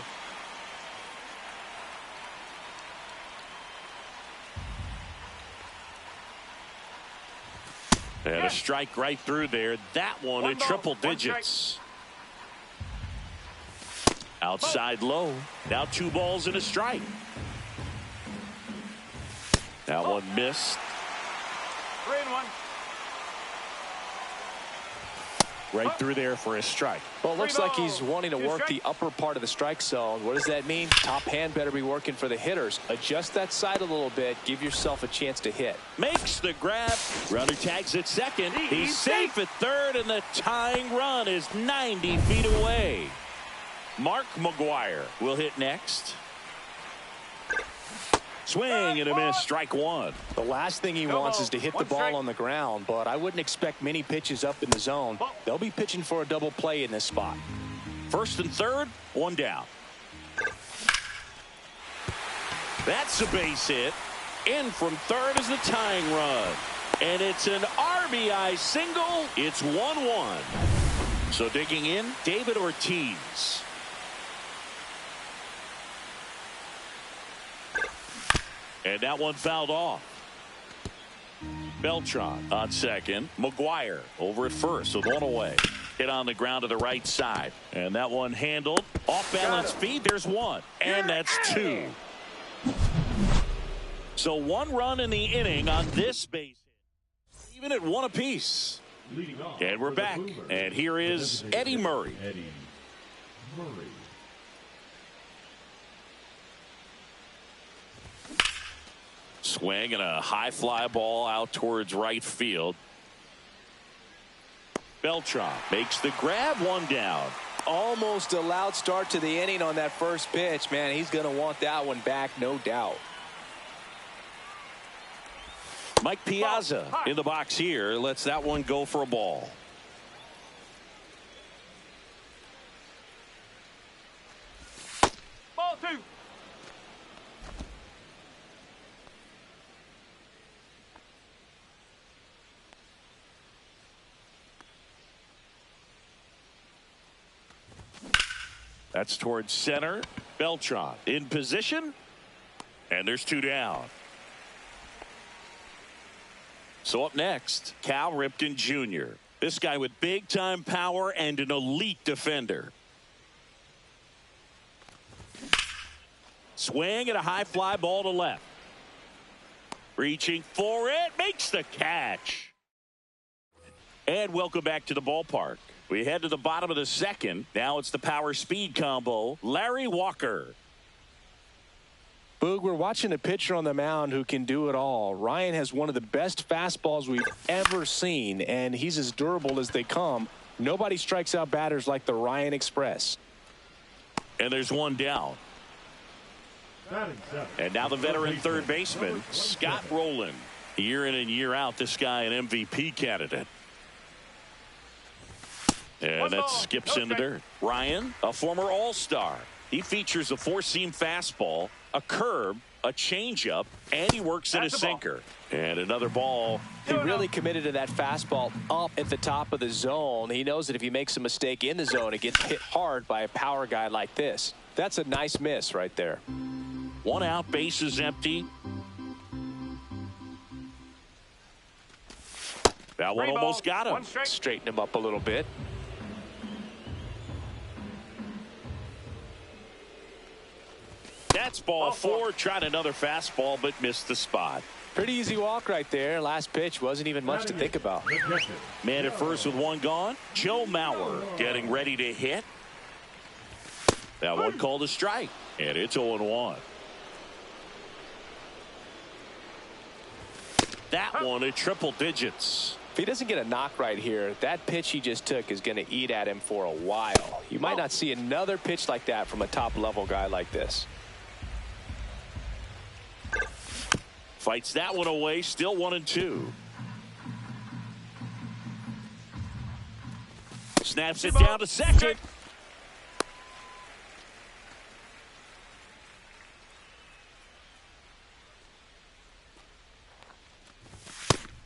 And a strike right through there. That one at triple digits. Outside low. Now 2 balls and a strike. That one missed. 3-1. Right through there for a strike. Well, it looks like he's wanting to work the upper part of the strike zone. What does that mean? Top hand better be working for the hitters. Adjust that side a little bit. Give yourself a chance to hit. Makes the grab. Runner tags at second. He's safe at third, and the tying run is 90 feet away. Mark McGuire will hit next. Swing and a miss, strike 1. The last thing he wants is to hit the ball on the ground, but I wouldn't expect many pitches up in the zone. They'll be pitching for a double play in this spot. First and third, 1 down. That's a base hit. In from third is the tying run. And it's an RBI single. It's 1-1. So digging in, David Ortiz. And that one fouled off. Beltran on second. McGuire over at first with 1 away. Hit on the ground to the right side. And that one handled. Off balance feet. There's 1. And that's 2. So 1 run in the inning on this base hit. Even at 1 apiece. And we're back. And here is Eddie Murray. Swing and a high fly ball out towards right field. Beltran makes the grab, 1 down. Almost a loud start to the inning on that first pitch. Man, he's going to want that one back, no doubt. Mike Piazza in the box here. Lets that one go for a ball. Ball 2. That's towards center. Beltran in position. And there's 2 down. So up next, Cal Ripken Jr. This guy with big time power and an elite defender. Swing and a high fly ball to left. Reaching for it. Makes the catch. And welcome back to the ballpark. We head to the bottom of the second. Now it's the power speed combo. Larry Walker. Boog, we're watching a pitcher on the mound who can do it all. Ryan has one of the best fastballs we've ever seen, and he's as durable as they come. Nobody strikes out batters like the Ryan Express. And there's 1 down. And now the veteran third baseman, Scott Rowland. Year in and year out, this guy an MVP candidate. And that skips in the dirt. Ryan, a former All-Star. He features a four-seam fastball, a curve, a changeup, and he works in a sinker. And another ball. He really committed to that fastball up at the top of the zone. He knows that if he makes a mistake in the zone, it gets hit hard by a power guy like this. That's a nice miss right there. One out, bases empty. That one almost got him. Straighten him up a little bit. That's ball four. Tried another fastball, but missed the spot. Pretty easy walk right there. Last pitch wasn't even much to think about. Man at first with one gone. Joe Mauer getting ready to hit. That one called a strike, and it's 0-1. That one at triple digits. If he doesn't get a knock right here, that pitch he just took is going to eat at him for a while. You might not see another pitch like that from a top-level guy like this. Fights that one away, still 1-2. Snaps it down to second.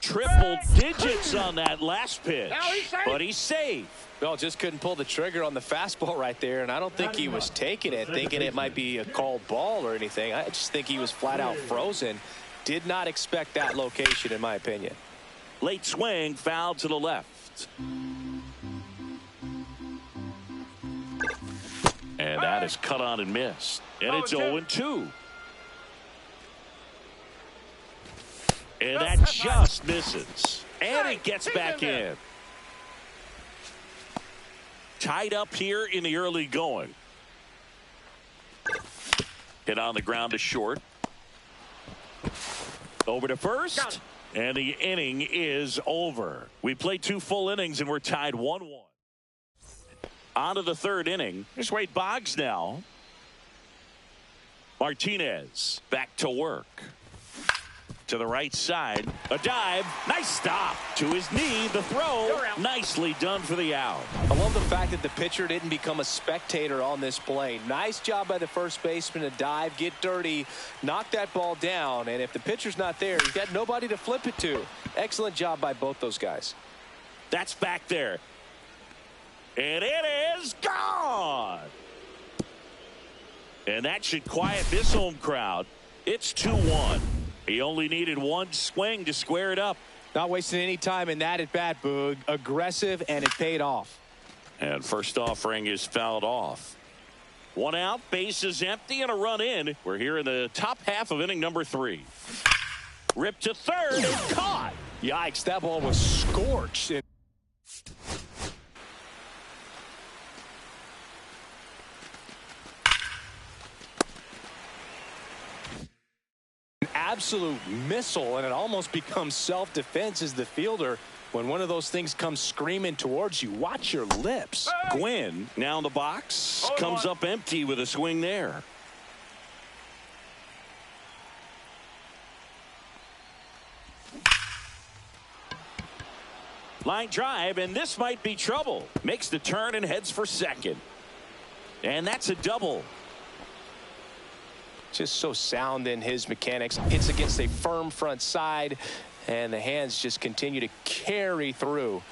Triple digits on that last pitch, but he's safe. Well, just couldn't pull the trigger on the fastball right there, and I don't think he was taking it, thinking it might be a called ball or anything. I just think he was flat out frozen. Did not expect that location, in my opinion. Late swing, foul to the left. And that is cut on and missed. And it's 0-2. And that just misses. And it gets back in. Tied up here in the early going. Hit on the ground to short. Over to first. And the inning is over. We played 2 full innings and we're tied 1-1. On to the third inning. Here's Wade Boggs now. Martinez back to work. To the right side. A dive. Nice stop. To his knee. The throw. Nicely done for the out. I love the fact that the pitcher didn't become a spectator on this play. Nice job by the first baseman to dive, get dirty, knock that ball down. And if the pitcher's not there, he's got nobody to flip it to. Excellent job by both those guys. That's back there. And it is gone. And that should quiet this home crowd. It's 2-1. He only needed one swing to square it up. Not wasting any time in that at bat, Boog. Aggressive, and it paid off. And first offering is fouled off. One out, bases empty, and a run in. We're here in the top half of inning number 3. Ripped to third and caught. Yikes, that ball was scorched. Absolute missile, and it almost becomes self-defense as the fielder. When one of those things comes screaming towards you, watch your lips. Gwynn now in the box, comes up empty with a swing there. Line drive, and this might be trouble. Makes the turn and heads for second. And that's a double. Just so sound in his mechanics. Hits against a firm front side, and the hands just continue to carry through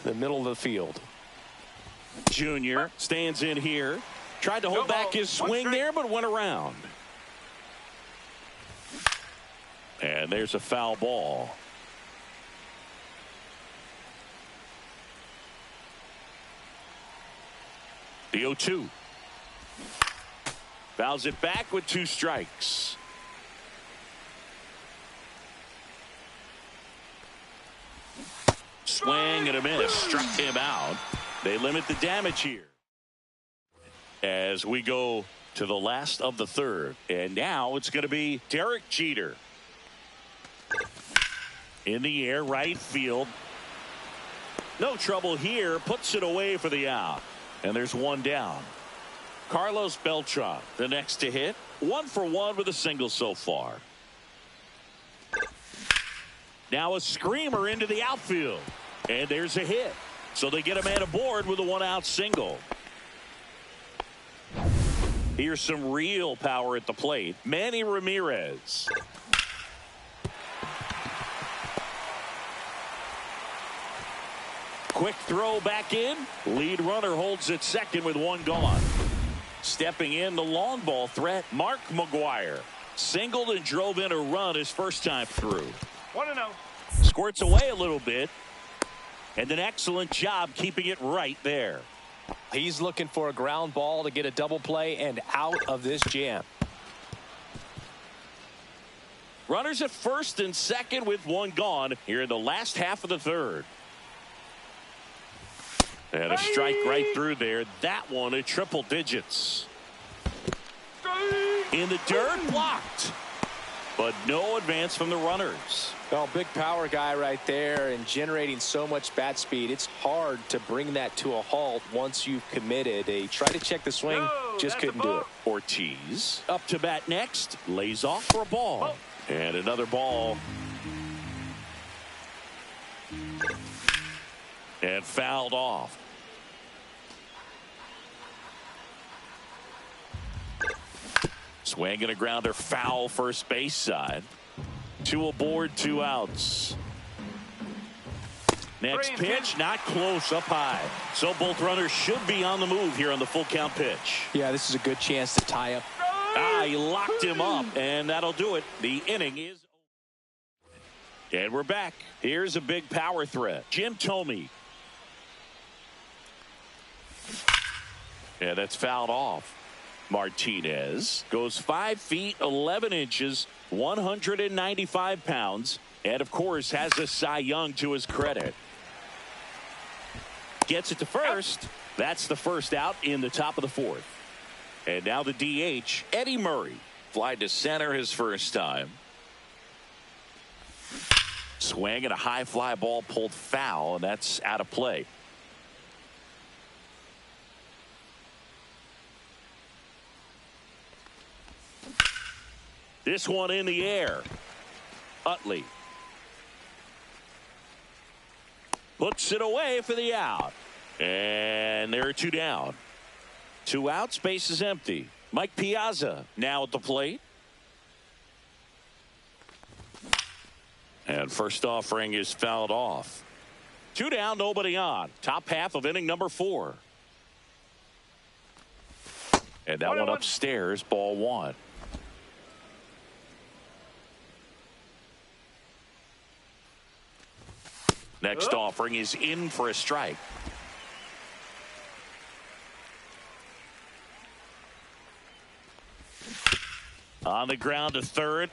the middle of the field. Junior stands in here. Tried to hold back his swing there, but went around. And there's a foul ball. The 0-2. Fouls it back with 2 strikes. Swing and a miss. Struck him out. They limit the damage here. As we go to the last of the third. And now it's going to be Derek Jeter. In the air, right field. No trouble here. Puts it away for the out. And there's one down. Carlos Beltran, the next to hit. 1 for 1 with a single so far. Now a screamer into the outfield. And there's a hit. So they get a man aboard with a one-out single. Here's some real power at the plate. Manny Ramirez. Quick throw back in. Lead runner holds at second with one gone. Stepping in the long ball threat, Mark McGuire. Singled and drove in a run his first time through. 1-0. Squirts away a little bit. And an excellent job keeping it right there. He's looking for a ground ball to get a double play and out of this jam. Runners at first and second with one gone here in the last half of the third. And a strike right through there. That one at triple digits. In the dirt, blocked. But no advance from the runners. Well, big power guy right there and generating so much bat speed. It's hard to bring that to a halt once you've committed. They try to check the swing, just couldn't do it. Ortiz up to bat next. Lays off for a ball. And another ball. And fouled off. Swing and a grounder, foul first base side. 2 aboard, 2 outs. Next pitch, not close, up high. So both runners should be on the move here on the full count pitch. Yeah, this is a good chance to tie up. He locked him up, and that'll do it. The inning is over. And we're back. Here's a big power threat. Jim Thome. And that's fouled off. Martinez goes 5 feet 11 inches, 195 pounds, and of course has a Cy Young to his credit. Gets it to first. That's the first out in the top of the fourth. And now the DH, Eddie Murray. Fly to center his first time. Swing and a high fly ball pulled foul, and that's out of play. This one in the air. Utley puts it away for the out. And there are 2 down. 2 outs, base is empty. Mike Piazza now at the plate. And first offering is fouled off. 2 down, nobody on. Top half of inning number 4. And that one upstairs, ball 1. Next offering is in for a strike. On the ground to third.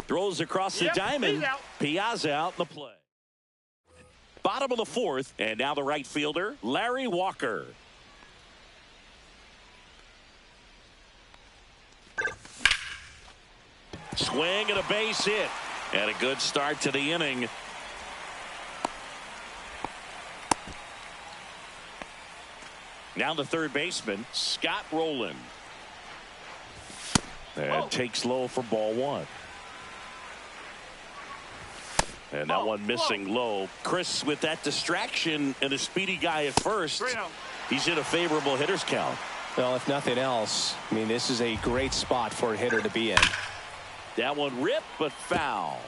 Throws across the diamond. Piazza out in the play. Bottom of the fourth, and now the right fielder, Larry Walker. Swing and a base hit. And a good start to the inning. Now the third baseman, Scott Rowland. And takes low for ball 1. And that one missing low. Chris, with that distraction and a speedy guy at first, he's in a favorable hitter's count. Well, if nothing else, I mean, this is a great spot for a hitter to be in. That one ripped, but foul.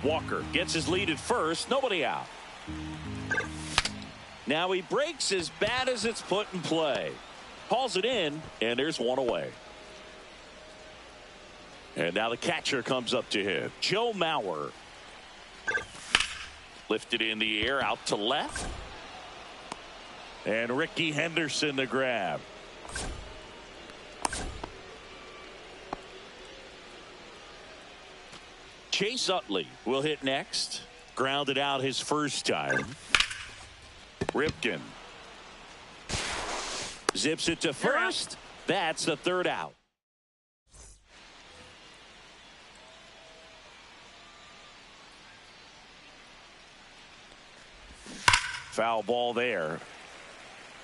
Walker gets his lead at first. Nobody out. Now he breaks as bad as it's put in play. Calls it in, and there's one away. And now the catcher comes up to hit. Joe Mauer. Lifted in the air out to left. And Ricky Henderson the grab. Chase Utley will hit next. Grounded out his first time. Ripken zips it to first. That's the third out. Foul ball there.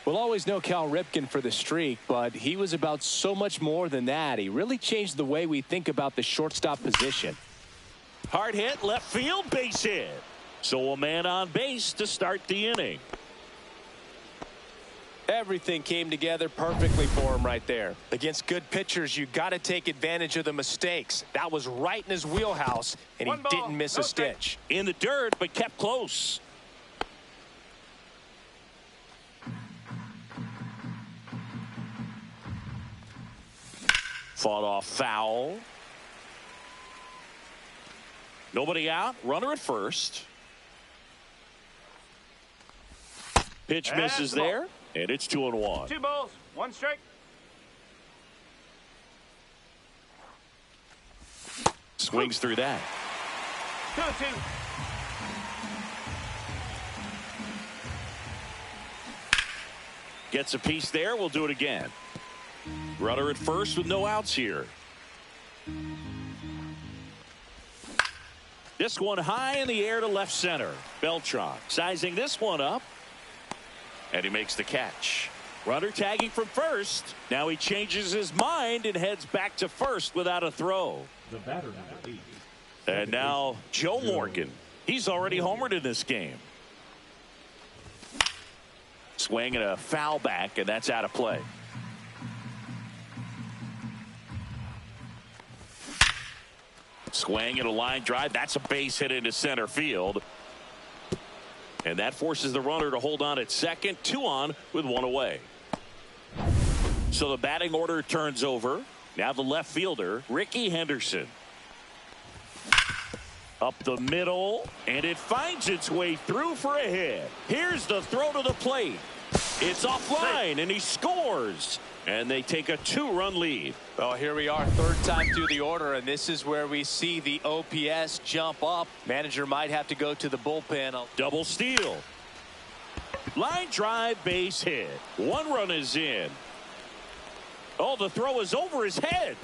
We'll always know Cal Ripken for the streak, but he was about so much more than that. He really changed the way we think about the shortstop position. Hard hit, left field, base hit. So a man on base to start the inning. Everything came together perfectly for him right there. Against good pitchers, you got to take advantage of the mistakes. That was right in his wheelhouse, and he didn't miss a stitch. In the dirt, but kept close. Fought off foul. Nobody out. Runner at first. Pitch misses there, and it's 2-1. 2 balls, 1 strike. Swings through that. 2-2. Gets a piece there. We'll do it again. Runner at first with no outs here. This one high in the air to left center. Beltran sizing this one up. And he makes the catch. Runner tagging from first. Now he changes his mind and heads back to first without a throw. The batter number 8. And now Joe Morgan. He's already homered in this game. Swing and a foul back, and that's out of play. Swing and a line drive. That's a base hit into center field. And that forces the runner to hold on at second. 2 on with 1 away. So the batting order turns over. Now the left fielder, Ricky Henderson. Up the middle, and it finds its way through for a hit. Here's the throw to the plate. It's offline, and he scores. And they take a 2-run lead. Well, here we are, third time through the order, and this is where we see the OPS jump up. Manager might have to go to the bullpen. Double steal. Line drive, base hit. 1 run is in. Oh, the throw is over his head.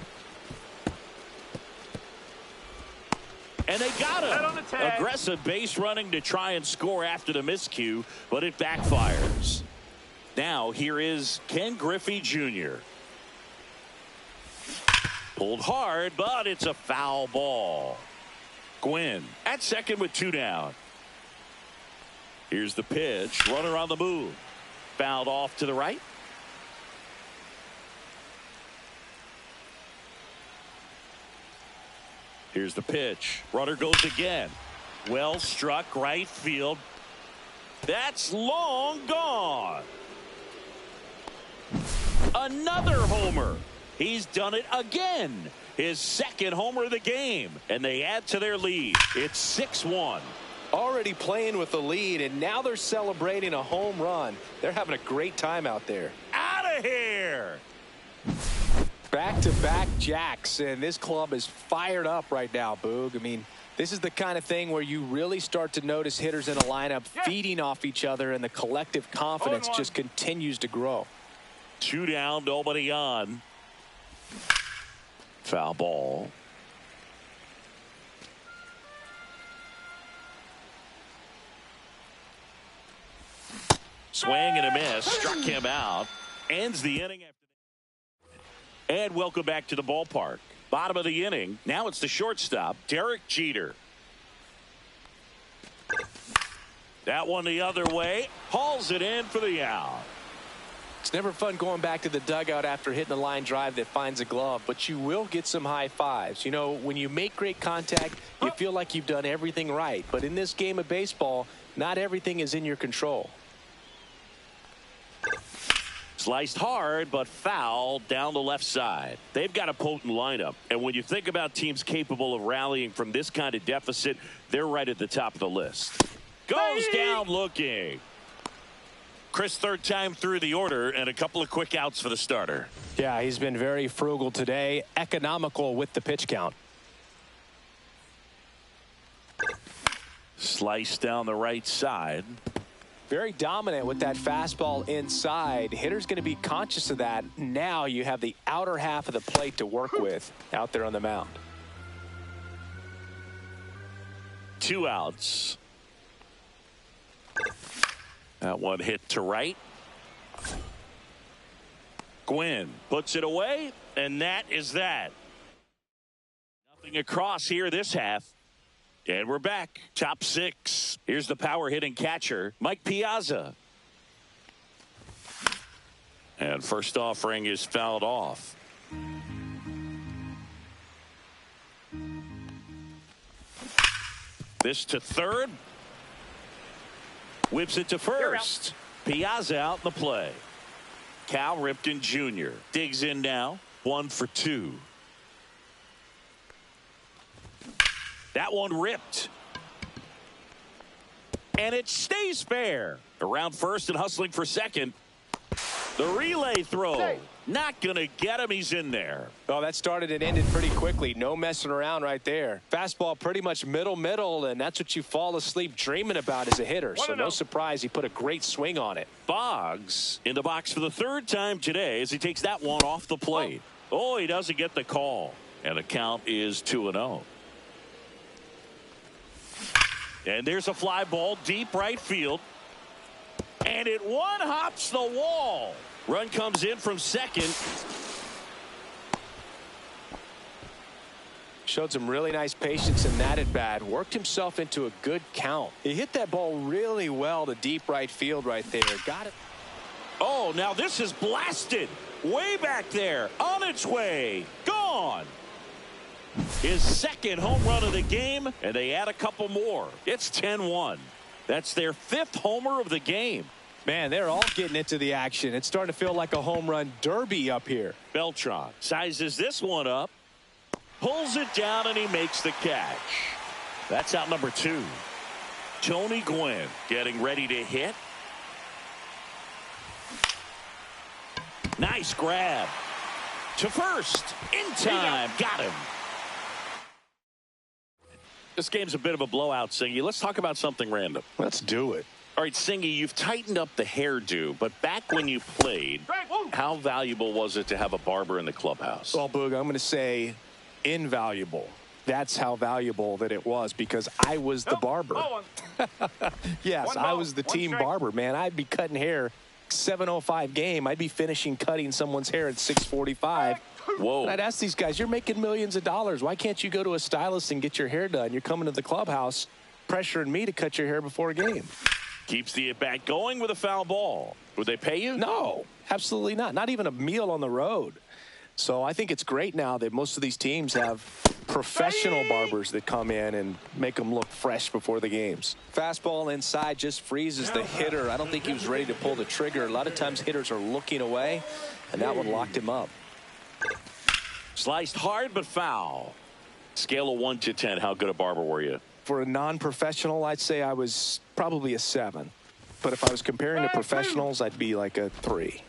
And they got him. Aggressive base running to try and score after the miscue, but it backfires. Now here is Ken Griffey Jr. Pulled hard, but it's a foul ball. Gwynn at second with 2 down. Here's the pitch. Runner on the move. Fouled off to the right. Here's the pitch. Runner goes again. Well struck right field. That's long gone. Another homer. He's done it again. His second homer of the game. And they add to their lead. It's 6-1. Already playing with the lead, and now they're celebrating a home run. They're having a great time out there. Out of here. Back-to-back jacks, and this club is fired up right now, Boog. I mean, this is the kind of thing where you really start to notice hitters in a lineup feeding off each other, and the collective confidence just continues to grow. 2 down, nobody on. Foul ball. Swing and a miss. Struck him out. Ends the inning after. And welcome back to the ballpark. Bottom of the inning. Now it's the shortstop, Derek Jeter. That one the other way. Hauls it in for the out. It's never fun going back to the dugout after hitting a line drive that finds a glove, but you will get some high fives. You know, when you make great contact, you feel like you've done everything right. But in this game of baseball, not everything is in your control. Sliced hard, but foul down the left side. They've got a potent lineup. And when you think about teams capable of rallying from this kind of deficit, they're right at the top of the list. Goes down looking. Chris, third time through the order, and a couple of quick outs for the starter. Yeah, he's been very frugal today, economical with the pitch count. Slice down the right side. Very dominant with that fastball inside. Hitter's going to be conscious of that. Now you have the outer half of the plate to work with out there on the mound. 2 outs. That one hit to right. Gwynn puts it away, and that is that. Nothing across here this half. And we're back. Top six. Here's the power hitting catcher, Mike Piazza. And first offering is fouled off. This to third. Whips it to first. Piazza out in the play. Cal Ripken Jr. digs in now. 1 for 2. That one ripped. And it stays fair. Around first and hustling for second. The relay throw. Not going to get him. He's in there. Oh, that started and ended pretty quickly. No messing around right there. Fastball pretty much middle, and that's what you fall asleep dreaming about as a hitter. So no surprise he put a great swing on it. Boggs in the box for the third time today as he takes that one off the plate. Oh, he doesn't get the call. And the count is 2-0. And there's a fly ball deep right field. And it one-hops the wall. Run comes in from second. Showed some really nice patience in that at bat. Worked himself into a good count. He hit that ball really well to deep right field right there. Got it. Oh, now this is blasted. Way back there. On its way. Gone. His second home run of the game, and they add a couple more. It's 10-1. That's their 5th homer of the game. Man, they're all getting into the action. It's starting to feel like a home run derby up here. Beltran sizes this one up, pulls it down, and he makes the catch. That's out number 2. Tony Gwynn getting ready to hit. Nice grab. To first. In time. Got him. This game's a bit of a blowout, Singy. Let's talk about something random. Let's do it. All right, Singy, you've tightened up the hairdo, but back when you played, how valuable was it to have a barber in the clubhouse? Well, Boog, I'm going to say invaluable. That's how valuable that it was because I was the barber. Yes, I was the team barber, man. I'd be cutting hair 7:05 game. I'd be finishing cutting someone's hair at 6:45. Whoa. And I'd ask these guys, you're making millions of dollars. Why can't you go to a stylist and get your hair done? You're coming to the clubhouse pressuring me to cut your hair before a game. Keeps the at-bat going with a foul ball. Would they pay you? No, absolutely not. Not even a meal on the road. So I think it's great now that most of these teams have professional barbers that come in and make them look fresh before the games. Fastball inside just freezes the hitter. I don't think he was ready to pull the trigger. A lot of times hitters are looking away, and that one locked him up. Sliced hard but foul. Scale of 1 to 10, how good a barber were you? For a non-professional, I'd say I was probably a 7. But if I was comparing to professionals, I'd be like a 3.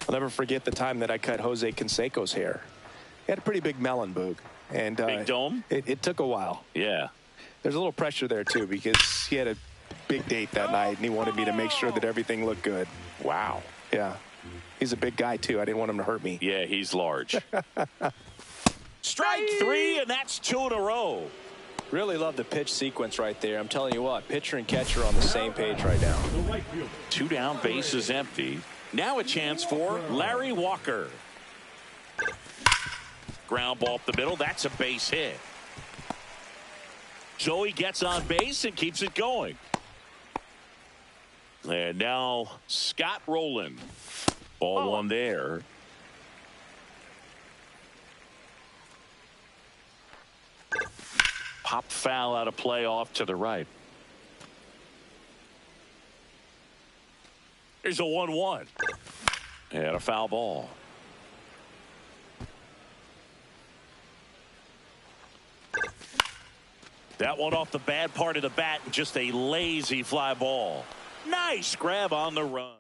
I'll never forget the time that I cut Jose Canseco's hair. He had a pretty big melon, Boog. And big dome? It took a while. Yeah. There's a little pressure there, too, because he had a big date that night, and he wanted me to make sure that everything looked good. Wow. Yeah. He's a big guy, too. I didn't want him to hurt me. Yeah, he's large. Strike 3, and that's 2 in a row. Really love the pitch sequence right there. I'm telling you what, pitcher and catcher on the same page right now. 2 down, bases empty. Now a chance for Larry Walker. Ground ball up the middle. That's a base hit. Joey gets on base and keeps it going. And now Scott Rowland. Ball one there. Pop foul out of play off to the right. Here's a 1-1. And a foul ball. That one off the bad part of the bat. Just a lazy fly ball. Nice grab on the run.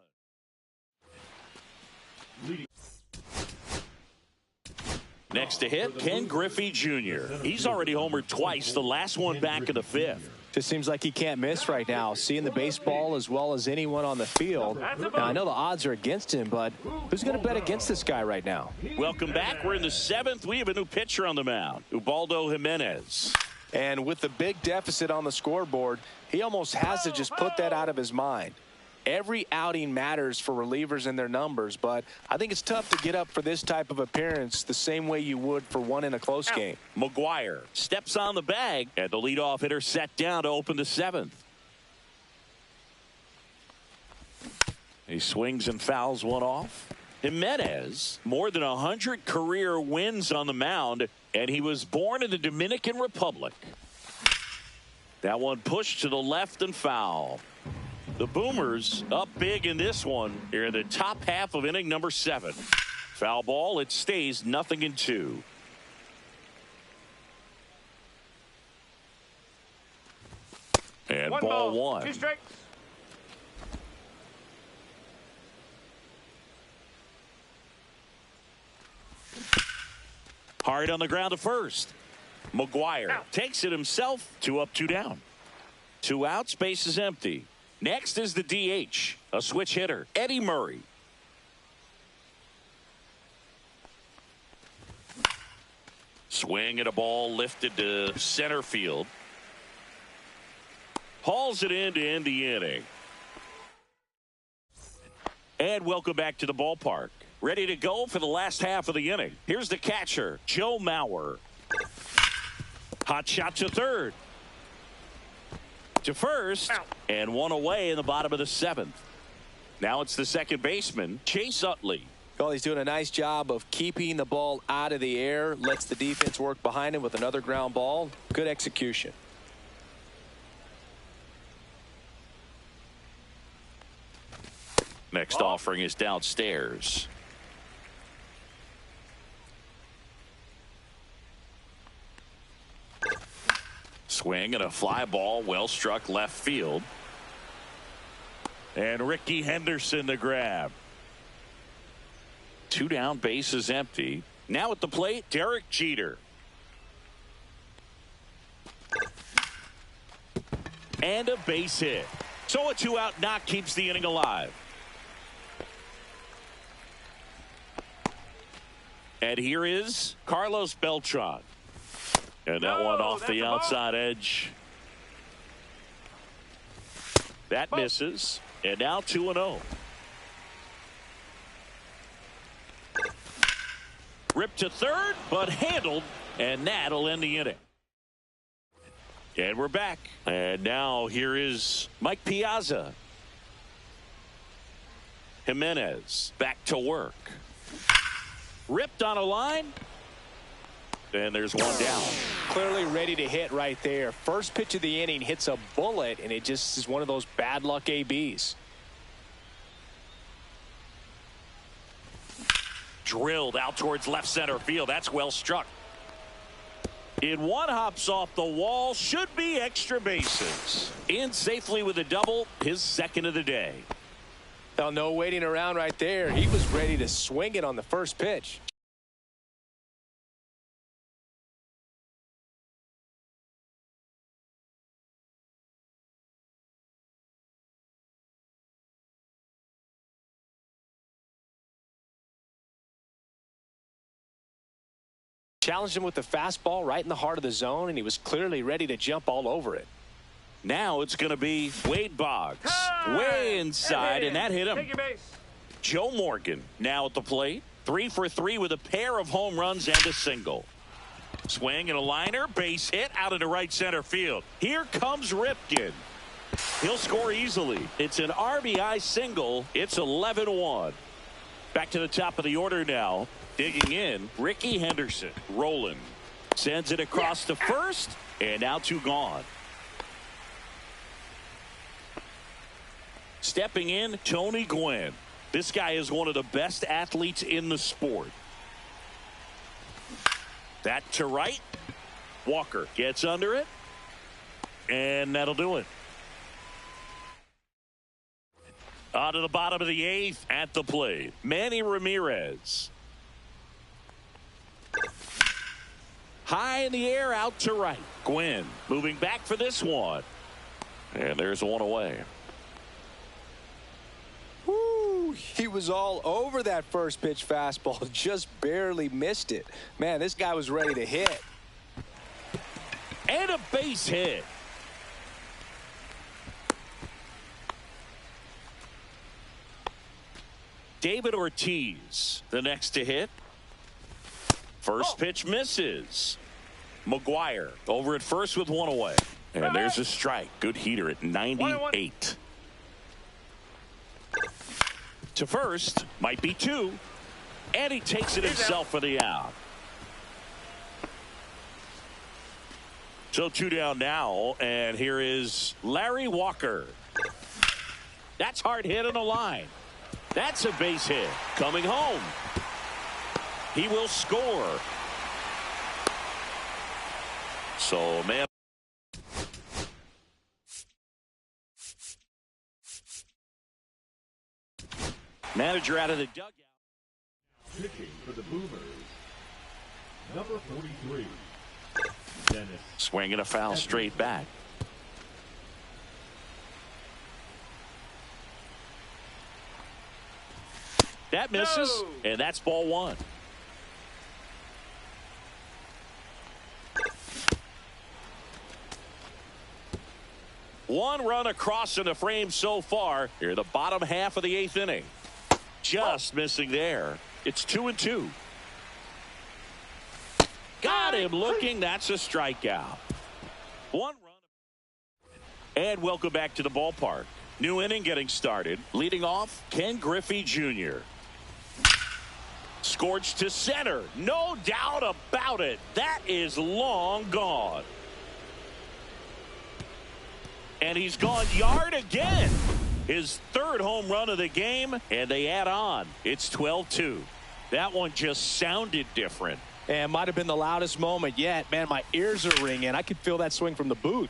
Next to hit, Ken Griffey Jr. He's already homered twice, the last one back in the 5th. Just seems like he can't miss right now. Seeing the baseball as well as anyone on the field. Now, I know the odds are against him, but who's going to bet against this guy right now? Welcome back. We're in the 7th. We have a new pitcher on the mound, Ubaldo Jimenez. And with the big deficit on the scoreboard, he almost has to just put that out of his mind Every outing matters for relievers and their numbers, but I think it's tough to get up for this type of appearance the same way you would for one in a close game. McGuire steps on the bag, and the leadoff hitter set down to open the seventh. He swings and fouls one off. Jimenez, more than 100 career wins on the mound, and he was born in the Dominican Republic. That one pushed to the left and foul. The Boomers up big in this one here in the top half of inning number 7. Foul ball, it stays 0-2. And ball 1. 2 strikes. Hard on the ground to first. McGuire takes it himself. 2 up, 2 down. 2 outs, base is empty. Next is the DH, a switch hitter, Eddie Murray. Swing and a ball lifted to center field. Hauls it in to end the inning. And welcome back to the ballpark. Ready to go for the last half of the inning. Here's the catcher, Joe Mauer. Hot shot to third. To first. And one away in the bottom of the 7th. Now it's the second baseman, Chase Utley. Well, he's doing a nice job of keeping the ball out of the air. Lets the defense work behind him with another ground ball. Good execution. Next offering is downstairs. Swing and a fly ball, well struck left field. And Ricky Henderson the grab. 2 down, base is empty. Now at the plate, Derek Jeter. And a base hit. So a 2-out knock keeps the inning alive. And here is Carlos Beltran. And that one off the outside edge. That misses. And now 2-0. Ripped to third, but handled. And that'll end the inning. And we're back. And now here is Mike Piazza. Jimenez back to work. Ripped on a line. And there's one down. Clearly ready to hit right there. First pitch of the inning hits a bullet, and it just is one of those bad luck ABs. Drilled out towards left center field. That's well struck. In one, hops off the wall. Should be extra bases. In safely with a double. His second of the day. Well, no waiting around right there. He was ready to swing it on the first pitch. Challenged him with the fastball right in the heart of the zone, and he was clearly ready to jump all over it. Now it's going to be Wade Boggs. Way inside, and that hit him. Take your base. Joe Morgan now at the plate. 3 for 3 with a pair of home runs and a single. Swing and a liner. Base hit out into right center field. Here comes Ripken. He'll score easily. It's an RBI single. It's 11-1. Back to the top of the order now. Digging in, Ricky Henderson. Rolling. Sends it across to first. And now 2 gone. Stepping in, Tony Gwynn. This guy is one of the best athletes in the sport. That to right. Walker gets under it. And that'll do it. On to the bottom of the 8th at the plate. Manny Ramirez. High in the air, out to right. Gwynn moving back for this one. And there's one away. Woo, he was all over that first pitch fastball. Just barely missed it. Man, this guy was ready to hit. And a base hit. David Ortiz, the next to hit. First pitch misses. McGuire over at first with one away. And there's a strike. Good heater at 98. To first, might be two. And he takes it himself for the out. So 2 down now, and here is Larry Walker. That's hard hit on the line. That's a base hit. Coming home. He will score. So, man. Manager out of the dugout. Pitching for the Boomers, number 43, Dennis. Swinging a foul straight back. That misses, and that's ball one. One run across in the frame so far. Here, the bottom half of the 8th inning. Just missing there. It's 2-2. Got him looking. That's a strikeout. One run. And welcome back to the ballpark. New inning getting started. Leading off, Ken Griffey Jr. Scorched to center. No doubt about it. That is long gone. And he's gone yard again. His 3rd home run of the game, and they add on. It's 12-2. That one just sounded different. And might have been the loudest moment yet. Man, my ears are ringing. I could feel that swing from the booth.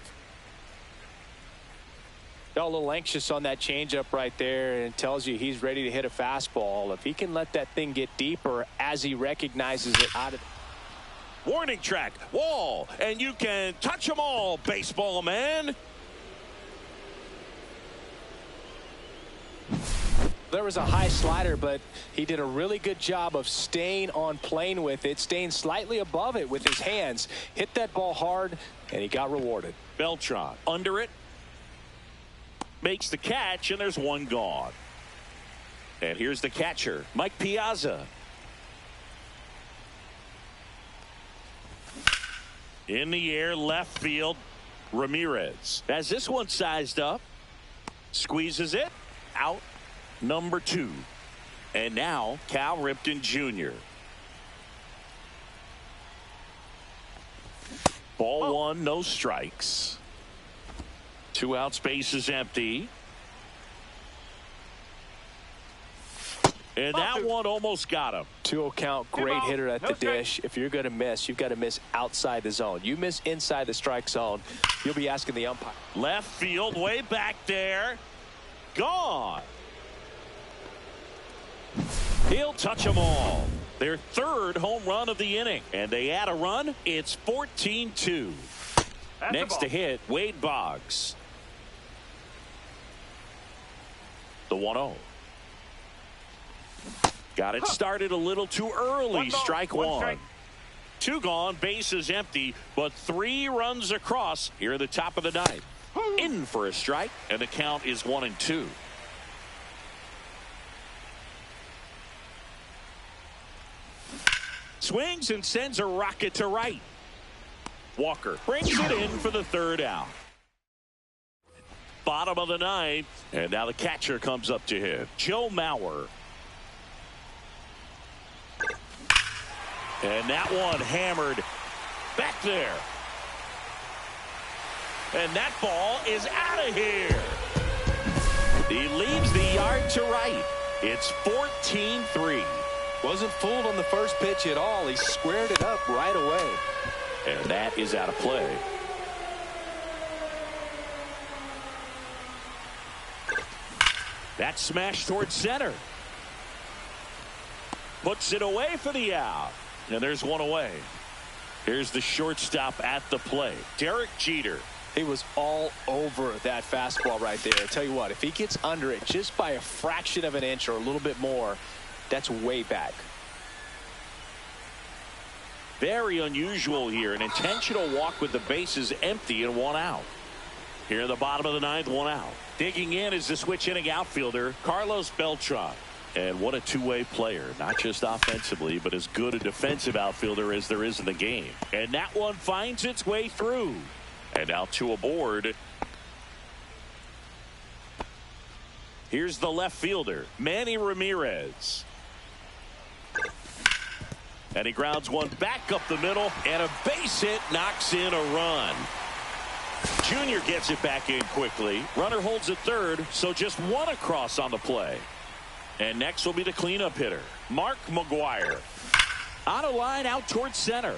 Got a little anxious on that changeup right there, and tells you he's ready to hit a fastball. If he can let that thing get deeper as he recognizes it out of. Warning track, wall, and you can touch them all, baseball man. There was a high slider, but he did a really good job of staying on plane with it, staying slightly above it with his hands. Hit that ball hard, and he got rewarded. Beltran under it. Makes the catch, and there's one gone. And here's the catcher, Mike Piazza. In the air, left field, Ramirez. As this one sized up, squeezes it, out. Number 2. And now Cal Ripken Jr. Ball one, no strikes. 2 outs, base is empty. And that one almost got him. 2-0 count, great hitter at the dish. If you're going to miss, you've got to miss outside the zone. You miss inside the strike zone, you'll be asking the umpire. Left field, way back there. Gone. He'll touch them all. Their 3rd home run of the inning. And they add a run. It's 14-2. Next to hit, Wade Boggs. The 1-0. Got it started a little too early. Strike one. 2 gone, base is empty, but 3 runs across here at the top of the 9th. In for a strike, and the count is 1-2. Swings and sends a rocket to right. Walker brings it in for the 3rd out. Bottom of the 9th, and now the catcher comes up to hit. Joe Mauer. And that one hammered back there. And that ball is out of here. He leaves the yard to right. It's 14-3. Wasn't fooled on the first pitch at all. He squared it up right away. And that is out of play. That smash towards center. Puts it away for the out. And there's one away. Here's the shortstop at the plate, Derek Jeter. He was all over that fastball right there. I tell you what, if he gets under it just by a fraction of an inch or a little bit more, that's way back. Very unusual here. An intentional walk with the bases empty and 1 out. Here in the bottom of the 9th, 1 out. Digging in is the switch inning outfielder, Carlos Beltran. And what a two-way player, not just offensively, but as good a defensive outfielder as there is in the game. And that one finds its way through. And now two aboard. Here's the left fielder, Manny Ramirez. And he grounds one back up the middle, and a base hit knocks in a run. Junior gets it back in quickly. Runner holds at third, so just one across on the play. And next will be the cleanup hitter, Mark McGuire. On a line out towards center.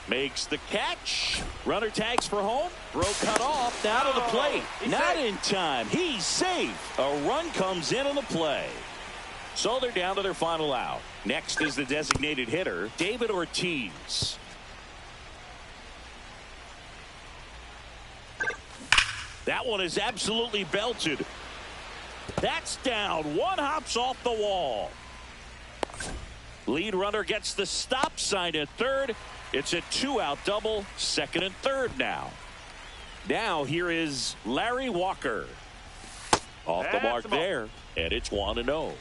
Makes the catch. Runner tags for home. Throw cut off. Down to the plate. Not in time. He's safe. A run comes in on the play. So they're down to their final out. Next is the designated hitter, David Ortiz. That one is absolutely belted. That's down. One hops off the wall. Lead runner gets the stop sign at third. It's a two-out double, second and third now. Now here is Larry Walker. Off the mark there, and it's 1-0.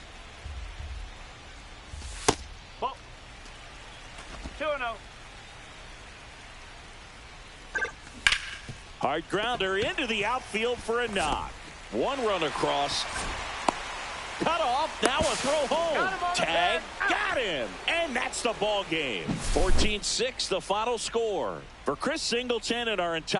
2-0. Hard grounder into the outfield for a knock. One run across. Cut off. Now a throw home. Tag. Got him. And that's the ball game. 14-6 the final score. For Chris Singleton and our entire